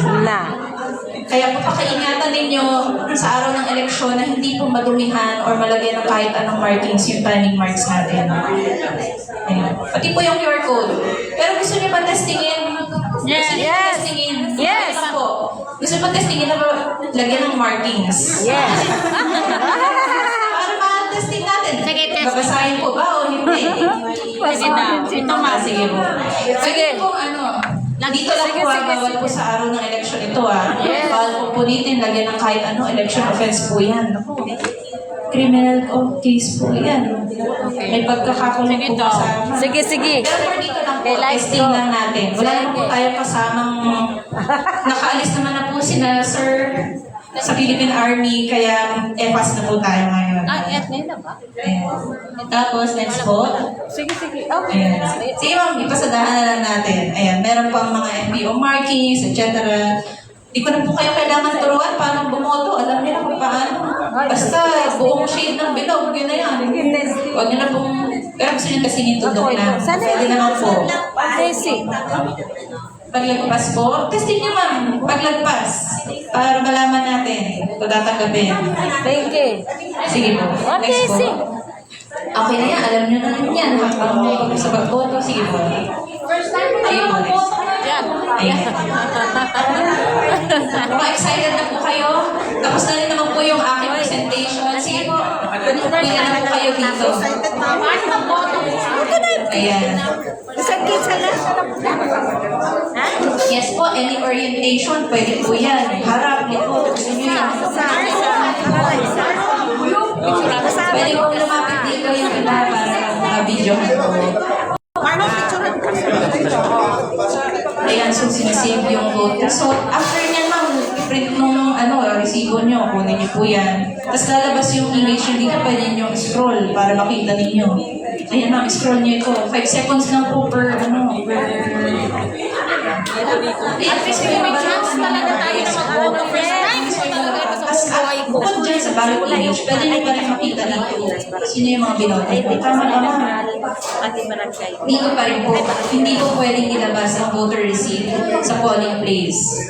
Kaya papakaingatan ninyo sa araw ng eleksyon na hindi po madumihan or malagyan ng kahit anong markings yung timing marks natin. Ayan. Pati po yung QR code. Pero gusto niyo ba testingin? Gusto niyo ba testingin? Yes. Ano po? Gusto niyo ba testingin na lagyan ng markings? Yes. Para ma-testing natin. Sige, test. Babasahin po ba o hindi? Sige na. Ito ma, sige po. Sige po, dito lang po bawal po sa araw ng eleksyon ito Yes. Bawal po pulitin, lagyan ng kahit election offense po yan. Naku, criminal case po yan. May pagkakakulong po kasama. Sige. Pero for dito lang po, Okay, testing lang natin. Wala naman po tayo kasamang nakaalis naman na po sina Sir sa Philippine Army, kaya EFAS na po tayo ngayon. na ba? Ayan. Tapos, next po. Sige. Ayan. Sige ma'am, ipasadahan na lang natin. Ayan, meron pang mga MPO markings, etc. Di ko na po kayo kailangan turuan paano bumoto. Alam niyo na kung paano. Basta buong shade ng bilog, yun na yan. Huwag niyo na pong, pero gusto niyo kasi nitudok na. Pwede naman po. Paglagpas po, testing niyo ma'am, paglagpas. Para malaman natin kung tatanggapin. Thank you. Sige po. Next po. Okay na yan, alam niyo na yan. Habang sa pagboto, sige po. Sige po, next. Ayan. Mga excited na po kayo. Tapos na rin naman po yung aking presentation. Sige po. Pila na po kayo dito. Ayan. Yes po, any orientation, pwede po yan. Harap, likod. Gusto nyo yan. Pwede po lumapit dito yung iba para ma-videohan po. Ayan, so sinasave yung vote. So, after nyan ma'am, print nung resibo nyo, kunin nyo po yan. Tapos lalabas yung image, hindi ka pwede nyo scroll para makita ninyo. Ayan ma'am, scroll nyo ito. 5 seconds lang po per. At least may chance talaga tayo sa mag-vote. First time talaga ito sa buhay ko. Bukod dyan sa ballot image, pwede nyo pa rin makita dito. Sino yung mga binoto. Tama naman. Dito pa rin po. Hindi po pwedeng ilabas ang voter receipt sa polling place.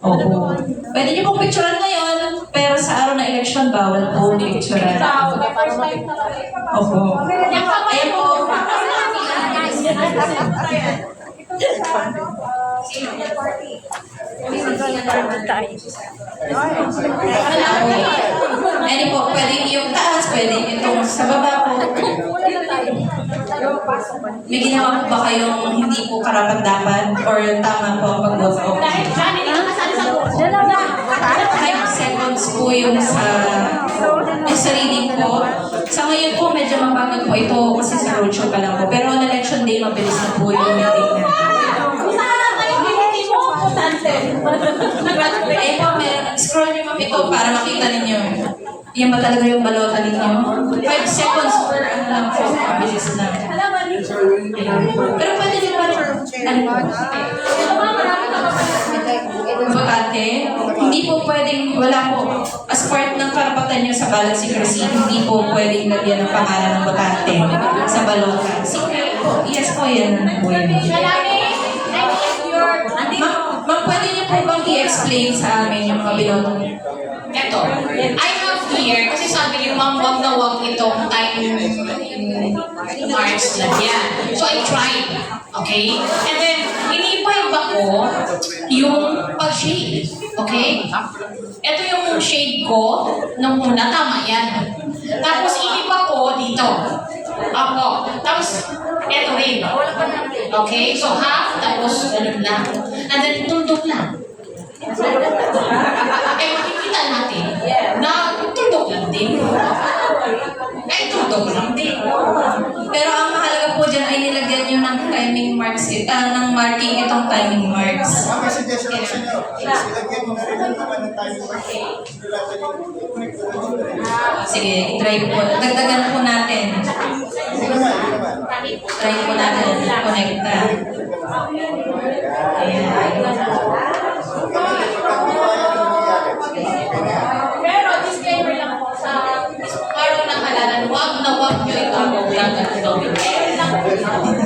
Opo. Pwede nyo pong picturean ngayon, pero sa araw ng eleksyon, bawal po picturean. Opo. Ayan po. Ano po, pwedeng yung taas, pwedeng itong sa baba po. May ginawa po ba kayong hindi po karapat-dapat or tama po ang pag-vote? 5 seconds po yung sa reading po. Sa ngayon po, medyo mabagal po ito kasi sa roadshow pa lang po. Pero on election day, mabilis na po yung meeting natin. Eh po, Yan ba talaga yung balota ninyo? 5 seconds per ano lang po, mabilis lang. Pero pwede nyo pa botante, hindi po pwedeng, wala po, as part ng karapatan nyo sa ballot secrecy, hindi po pwedeng lagyan ng pangalan ng botante sa balota. Secret po, yes po yan po yun. Ma'am, pwede niyo po bang i-explain sa amin yung mga binoto niyo? Eto, I have here, kasi sabi niyo, ma'am, wag na wag itong time marks na yan. So I tried, okay? And then, iniiba-iba ko yung pag-shade, okay? Ito yung shade ko nung una, tama yan. Tapos iniba ko dito. Ako. Tapos, eto rin. Okay? So half, tapos ganun lang. And then, tundok lang. Eh, makikita natin na tundok lang din. Eh, tundok lang din. Pero ang mahalaga po dyan ay nilagyan niyo ng timing marks, ng marking itong timing marks. Ma'am, may suggestion ko sa inyo. Ilagyan mo na rin ang naman ng time mark. Sige, try po. Dagdagan po natin. Try po natin. Connecta. Pero disclaimer lang po sa araw ng halalan, wag na wag nyo itapong gagawin.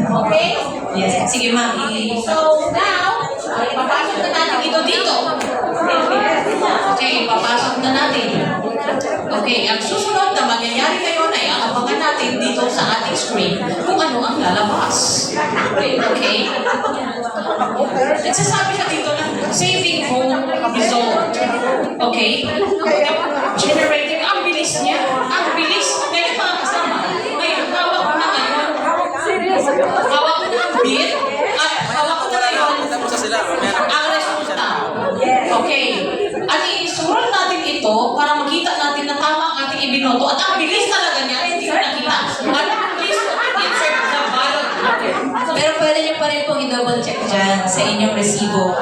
Okay? Yes. Sige, ma'am. So now, papasok na natin ito dito. Okay, papasok na natin. Okay, ang susunod na mangyayari ngayon ay abangan natin dito sa ating screen kung ano ang lalabas. Okay? Nagsasabi siya dito na saving home result. Okay? Generating. Ang bilis niya. Ang bilis. Ngayon mga kasama. Ngayon, hawak ko na ngayon. Hawak ko na ang bit. At hawak ko na ngayon ang resulta. Okay. At i-scroll natin ito para makita natin na tama ang ating ibinoto. At ang bilis talaga niya. Hindi ko nakita. At please insert the ballot. Pero pwede niyo pa rin pong i-double check dyan sa inyong resibo.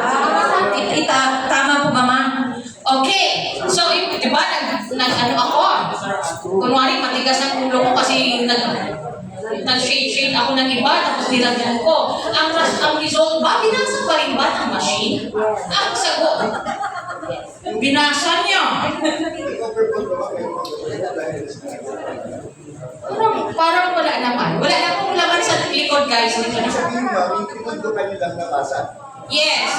Tama po ba, ma'am? Okay. So, di ba, ano ako? Kunwari, matigas ang ulo ko kasi nag-shade ako ng iba, tapos nilagyan ko. Ang result ba, binasa pa rin ba ng machine? Ang sagot, binasa niya. Parang wala naman. Wala na pong laman sa likod, guys. Dito na. Sabihin mo, yung pinundukan nilang nabasa. Yes.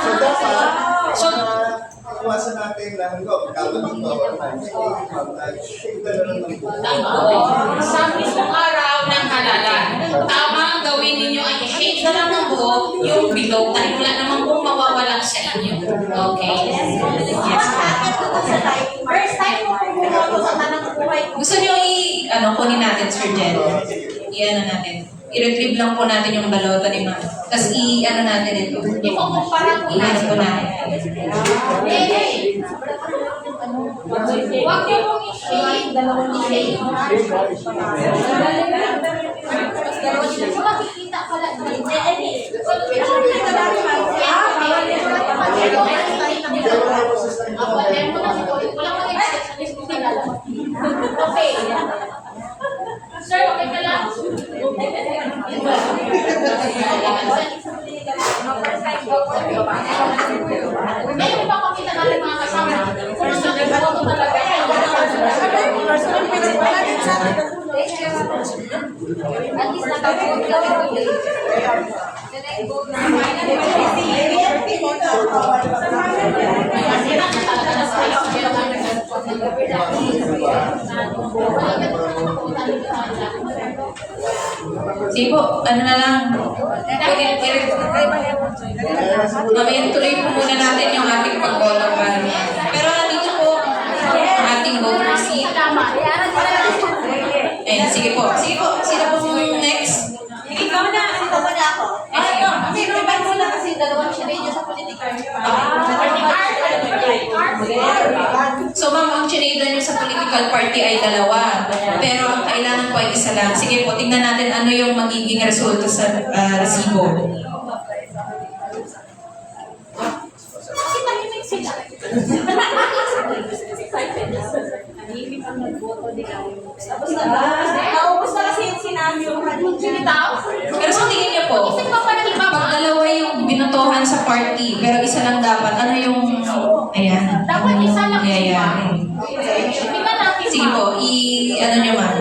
So, dapat, So, iwasan natin lang ito. Kapag ito, shade na lang ng buko. sa mismong araw ng halalan, tama ang gawin ninyo ay shade na lang ng buo yung bilog dahil wala naman pong mawawala sa inyo. Okay? Yes. First time mo pumunta sa tanang buhay. Gusto niyo kunin natin, Sir Jen? I-ano natin. I-retrieve lang po natin yung balota ni ma'am. Tapos natin ito. Ikukumpara ko I-ano po natin. Huwag niyo pong i-shade. I-shade. Makikita pala. Okay. Sir, okay ka lang? Ngayon pa pakita natin mga kasama. First na nagboto talaga. At least nakaboto. Sige po, ano na lang. Mamaya tuloy po muna natin yung ating pag-boto. Pero nandito po ang ating vote receipt. Eh, sige po. Sige po. Sino po yung next? Ikaw na. Ikaw na ako. May muna kasi dalawang siya sa political. So ma'am, ang chinada niyo sa political party ay dalawa. Pero ang kailangan po ay isa lang. Sige po, tingnan natin ano yung magiging resulta sa resibo. Bakit tahimik sila? Pero sa tingin niyo po, pag dalawa yung binotohan sa party, pero isa lang dapat, ano yung, ayan, Dapat isa lang yayain? Sige po, ano niyo ma'am?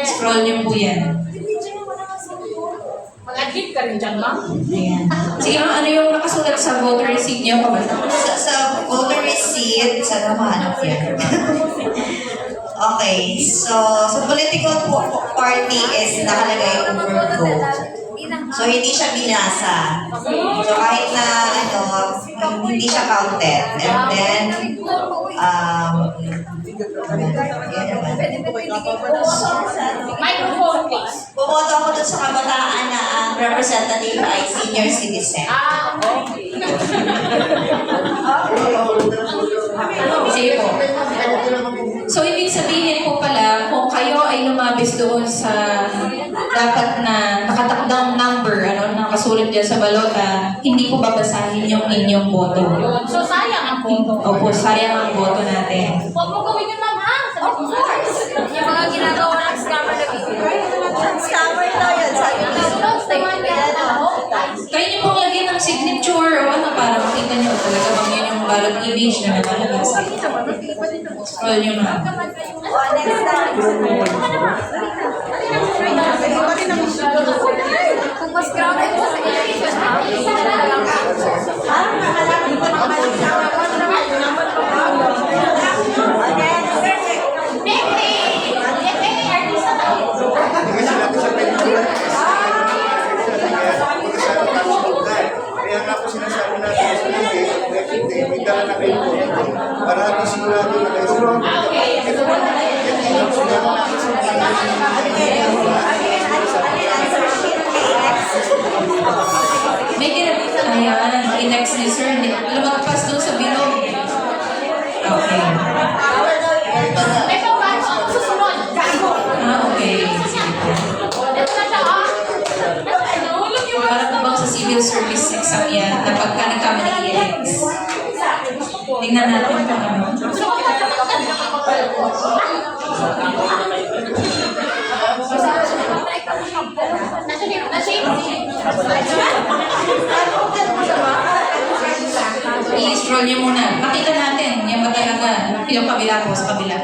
Scroll niyo po yan. Mag-admit ka rin dyan, ma'am. Ayan. Sige ma'am, ano yung nakasulat sa voter receipt niyo? Sa voter receipt, sana mahanap yan. Okay, so sa political party is nakalagay overvote. So hindi siya binasa. So kahit na hindi siya counted. And then, yun naman. Microphone, please. Bumoto ako dun sa kabataan na ang representative ay senior citizen. Sige po. So, ibig sabihin po pala, kung kayo ay lumabis doon sa dapat na nakatakdang number, nakasulat dyan sa balota, hindi po babasahin yung inyong boto. So, sayang ang photo. Opo, sayang ang boto natin. Huwag mo gawin yun, ma'am, ha? Of course! Yung mga ginagawa ng scammer na video. Scammer daw yun. Sabi ko, sunod naman yan. Kaya niyo pong lagyan ng signature o para makita niyo talaga bang yun yung ballot image na nakalabas. Scroll niyo ma'am. Next time. Kung mas grounded mo sa election, Kasi natin sa pelikula. Kaya nga po sinasabi natin sa may dala na kayo po. Para natin sigurado na kayo May ayan, index ni sir. Lumagpas doon sa bilog. Okay. May pagbato ang susunod. Okay. Ito na siya, ah. Nahulog yung Para po bang sa civil service exam yan na pagka nagkamali i-ex? Tingnan natin kung ano. I-scroll niyo muna. Makita natin. Yan ba talaga? Yung kabila po, sa kabila.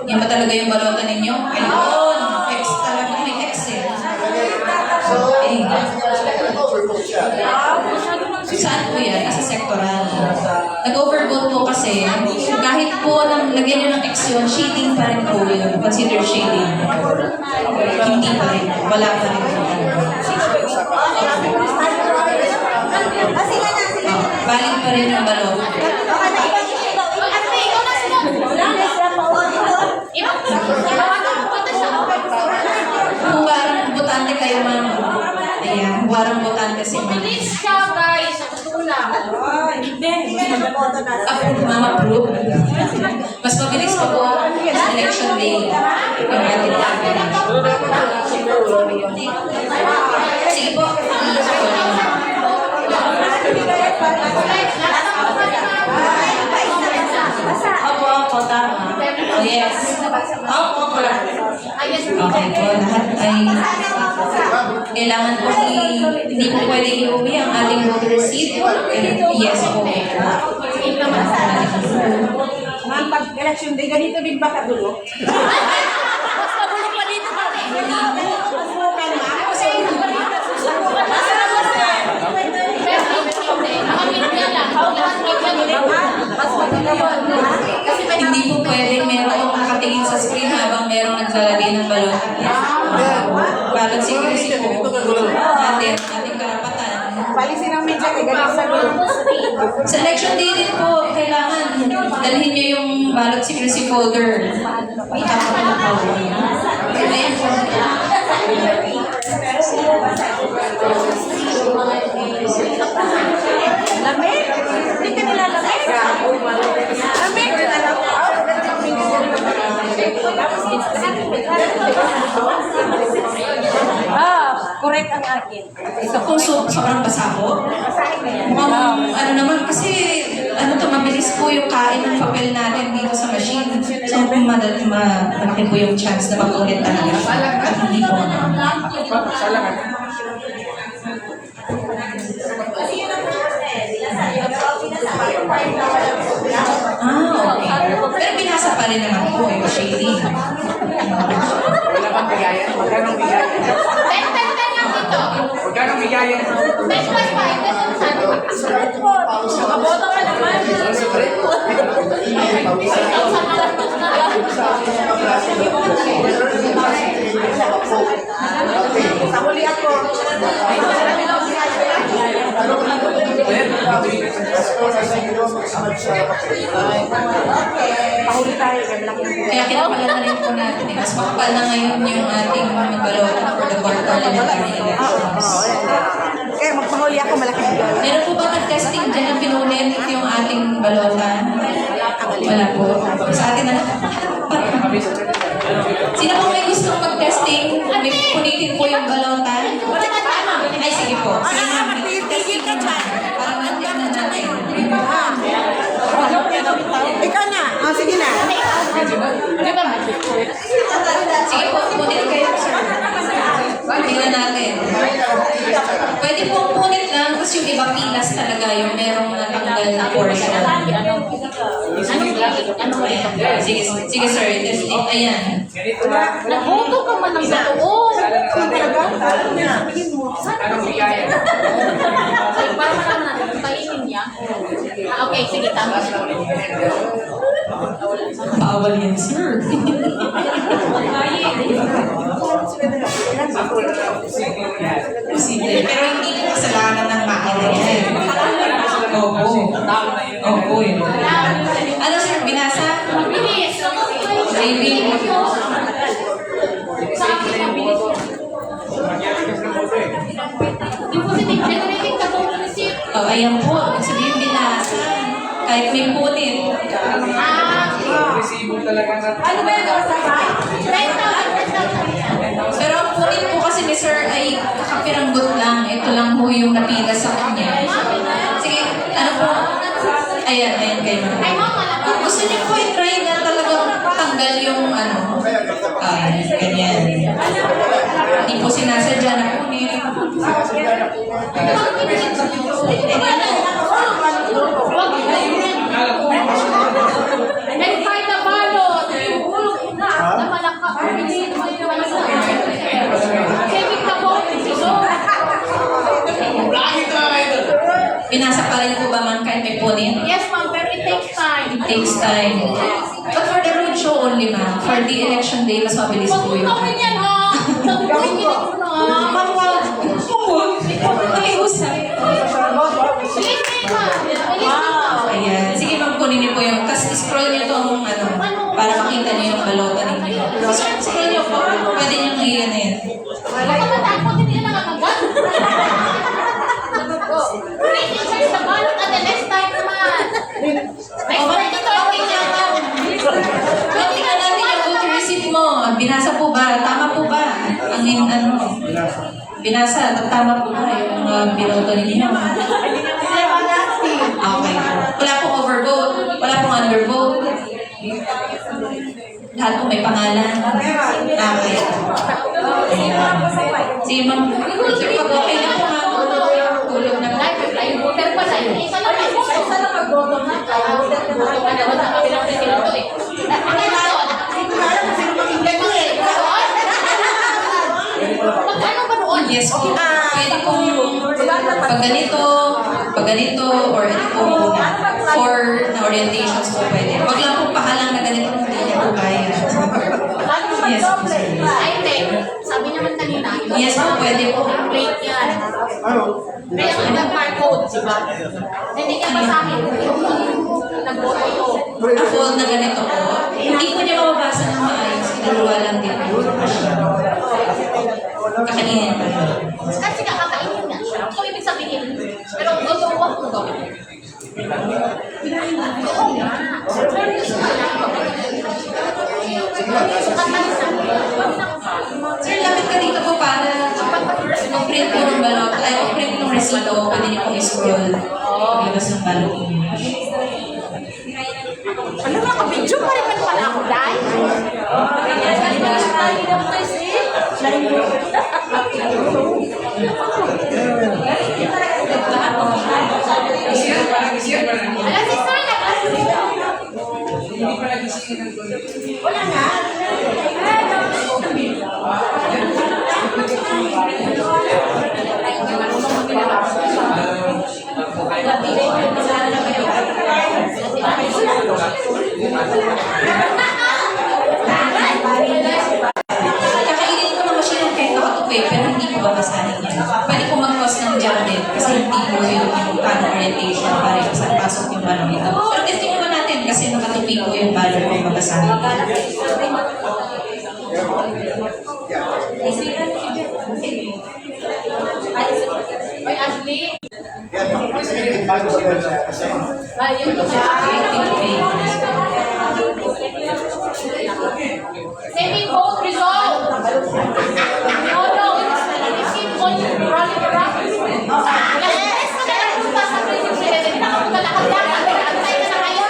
Yan ba talaga yung balota ninyo? Ayun! X talaga. May X eh. Okay. Saan po yan? Nasa sectoral. Nag-overvote po kasi, kahit po lagyan nyo ng X yun, shading pa rin po yun. Consider shading. Hindi pa rin. Wala pa rin po. Valid pa rin yung balota. Kung warang botante kayo, ma'am. Ayan, warang botante si ma'am. Bilis siya, guys. Sa kutulang. Approve, ma'am, approve. Mas mabilis pa po sa election day. Yung ating sige po. Opo, tama. Oh, yes. Opo. Okay po, lahat ay kailangan po hindi po pwede i-uwi ang ating voter receipt. Yes po. Ma'am, pag election day, ganito din ba kadulo? Mas magulo pa dito kami. Hindi po pwede meron nakatingin sa screen habang merong naglalagay ng balon. Ballot secrecy po. Ating karapatan. Palisin ang media kay ganito sa dulo. Sa election day din po, kailangan dalhin niyo yung ballot secrecy folder. Itapon na po. Ayan po. Lamig? Hindi ka nila lamig? Lamig? Correct ang akin. Kung sobrang basa po, mukhang ano naman, kasi mabilis po yung kain ng papel natin dito sa machine. So, malaki po yung chance na mag-ulit talaga siya. At hindi po okay. Pero binasa pa rin naman po yung shading. Wala bang bigayan? Magkano ang bigayan? 10 lang dito. Magkano ang bigayan? 10 plus 5, ganun sana. Nakaboto ka naman. Nahuli ako. Pahuli tayo. Kaya kinapala na rin po natin. Mas makapal na ngayon yung ating balota for the parliamentary elections. Kaya magpahuli ako, malaking bigay. Meron po ba nag-testing dyan na pinulit yung ating balota? Wala po. Sa atin na lang. Sino po may gustong mag-testing? May punitin po yung balota? Ay, sige po. Sige ma'am. Tigil ka dyan. Para natin na natin. Ikaw na. Sige na. Sige po, punit kayo, sir. Tingnan natin. Pwede po punit lang, tapos yung iba pilas talaga, yung merong natanggal na portion. Sige, sige sir. Ayan. Ganito na. Naboto ka man ng totoo. Magkano ang bigayan? Para malaman natin kung kainin niya. Okay, sige, tama. Bawal yan, sir. Posible. Pero hindi po kasalanan ng makina yan. Opo. Opo yun. Ano sir, binasa? Bilis. JB. Sa akin, mabilis. Yung positive generating ka kung receive. Oh, ayan po. Sabihin binasa. Kahit may punit. Resibo talaga na. Ano ba yun? 10,000. Pero ang punit po kasi ni sir ay kakapiranggot lang. Ito lang po yung napila sa kanya. Sige, ano po? Ayan, ayan kayo. Ay, mama, Kung gusto niyo po i-try na talagang tanggal yung ano, ganyan. Hindi po sinasadya na punit. Nag-fight na balot. Yung hulog na. Na malaka. Hindi naman yung malaka. Saving the boat. Binasa pa rin po ba man kahit may punit? Yes, ma'am, pero it takes time. It takes time. But for the road show only, ma'am. For the election day, mas mabilis po yun. Pag-utawin yan, ha? Pag-utawin yan, ha? Ma'am, wag. Huwag. Nakiusap. Bilis kayo, ma'am. Bilis kayo. Ayan. Sige, ma'am, kunin niyo po yung... Tapos scroll niyo itong ano, para makita niyo yung balota ninyo. Scroll niyo po. Pwede niyo ngayon na yan. Baka matakot, hindi na nakakagat. Wait, insert the balot at the next time naman. Next time ito, tingnan mo. Tingnan natin yung voter receipt mo. Binasa po ba? Tama po ba? Ang ano? Binasa. Tama po ba yung binoto ninyo? Okay. Wala pong overvote. Wala pong undervote. Lahat po may pangalan. Okay. Sige, ma'am. Pag okay na po, ma'am. Tulog na po. Ay, voter pa na. Isa lang ay voter. Isa lang mag-voto na. Wala sa kabilang sila to eh. Ano doon? Magkano ba doon? Yes po. Pwede pong pag ganito, or ito po muna. For na orientations po pwede. Wag lang po pahalang na ganito, hindi niya po kaya. Yes po. Ay, hindi. Sabi naman kanina. Yes po, pwede po. Plate yan. May ang ilang barcode, di ba? Hindi niya basahin yung nag-voto to. A fold na ganito po. Hindi po niya mababasa ng maayos. Dalawa lang din po. Kakainin pa yun. Kasi kakakainin nga siya. So, ibig sabihin, pero gusto ko kung gawin. Oo nga. Pero gusto ko lang. Sir, lapit ka dito po para mag-print po ng balot. Ay, mag-print ng resito. Pwede niyo pong i-scroll. Paglabas ng balot. Ano nga, kabidyo pa rin pala ako, dahil? Alam, si Sir na. Wala nga. Kakainin ko ng machine kahit nakatupi, pero hindi ko babasahin yan. Pwede ko mag-cause ng jam din, kasi hindi ko yung paano orientation para yung saan pasok yung ano ito. Pero testing naman natin, kasi nakatupi ko yung paano ko babasahin. Ay, Ashley. Yan, kasi bago ba yun siya? Kasi Saving vote result. No, no. Keep on running around. Yes, nakapunta sa president. Nakapunta lahat-lahat. Antay na kayo.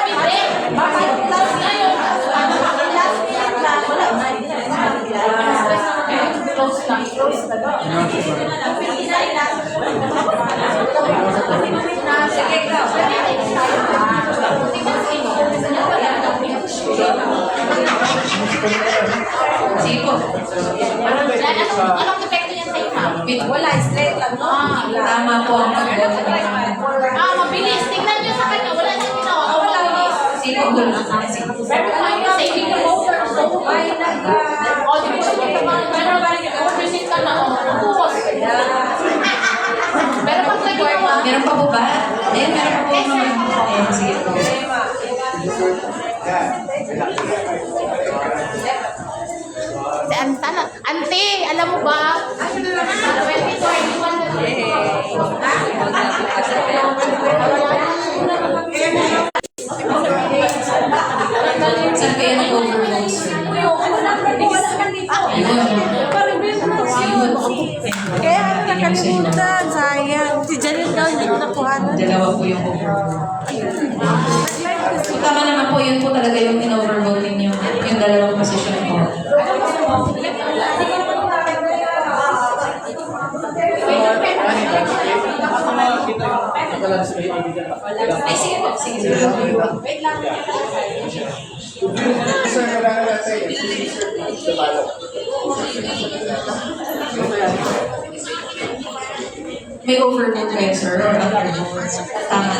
Ngayon, close lang. Sige, Sige po. Anong epekto niya sa iyo, ma'am? Wala, straight lang. No? Tama po ang pag-vote. Mabilis. Tingnan niyo sa kanya. Wala nang ginawa. Mabilis. Sige po, Verify niyo. Saving the voters. O, di ba siya general precinct ka na. Bukas. Pero pag nagawa, Meron pa po ba? Meron pa po. Sige po. si Ante, alam mo ba? 2021 Saan kayo nag-overload, sir? Kaya nakalimutan, sayang. Si Janet daw hindi ko nakuha. Dalawa po yung overvote. Tama naman po, yun po talaga yung in-overvote ninyo. Yung dalawang posisyon po. Ay, sige po. Sige, sige. gusto nyo lang natin, sa balot. May overvote kayo, sir, or undervote? Tama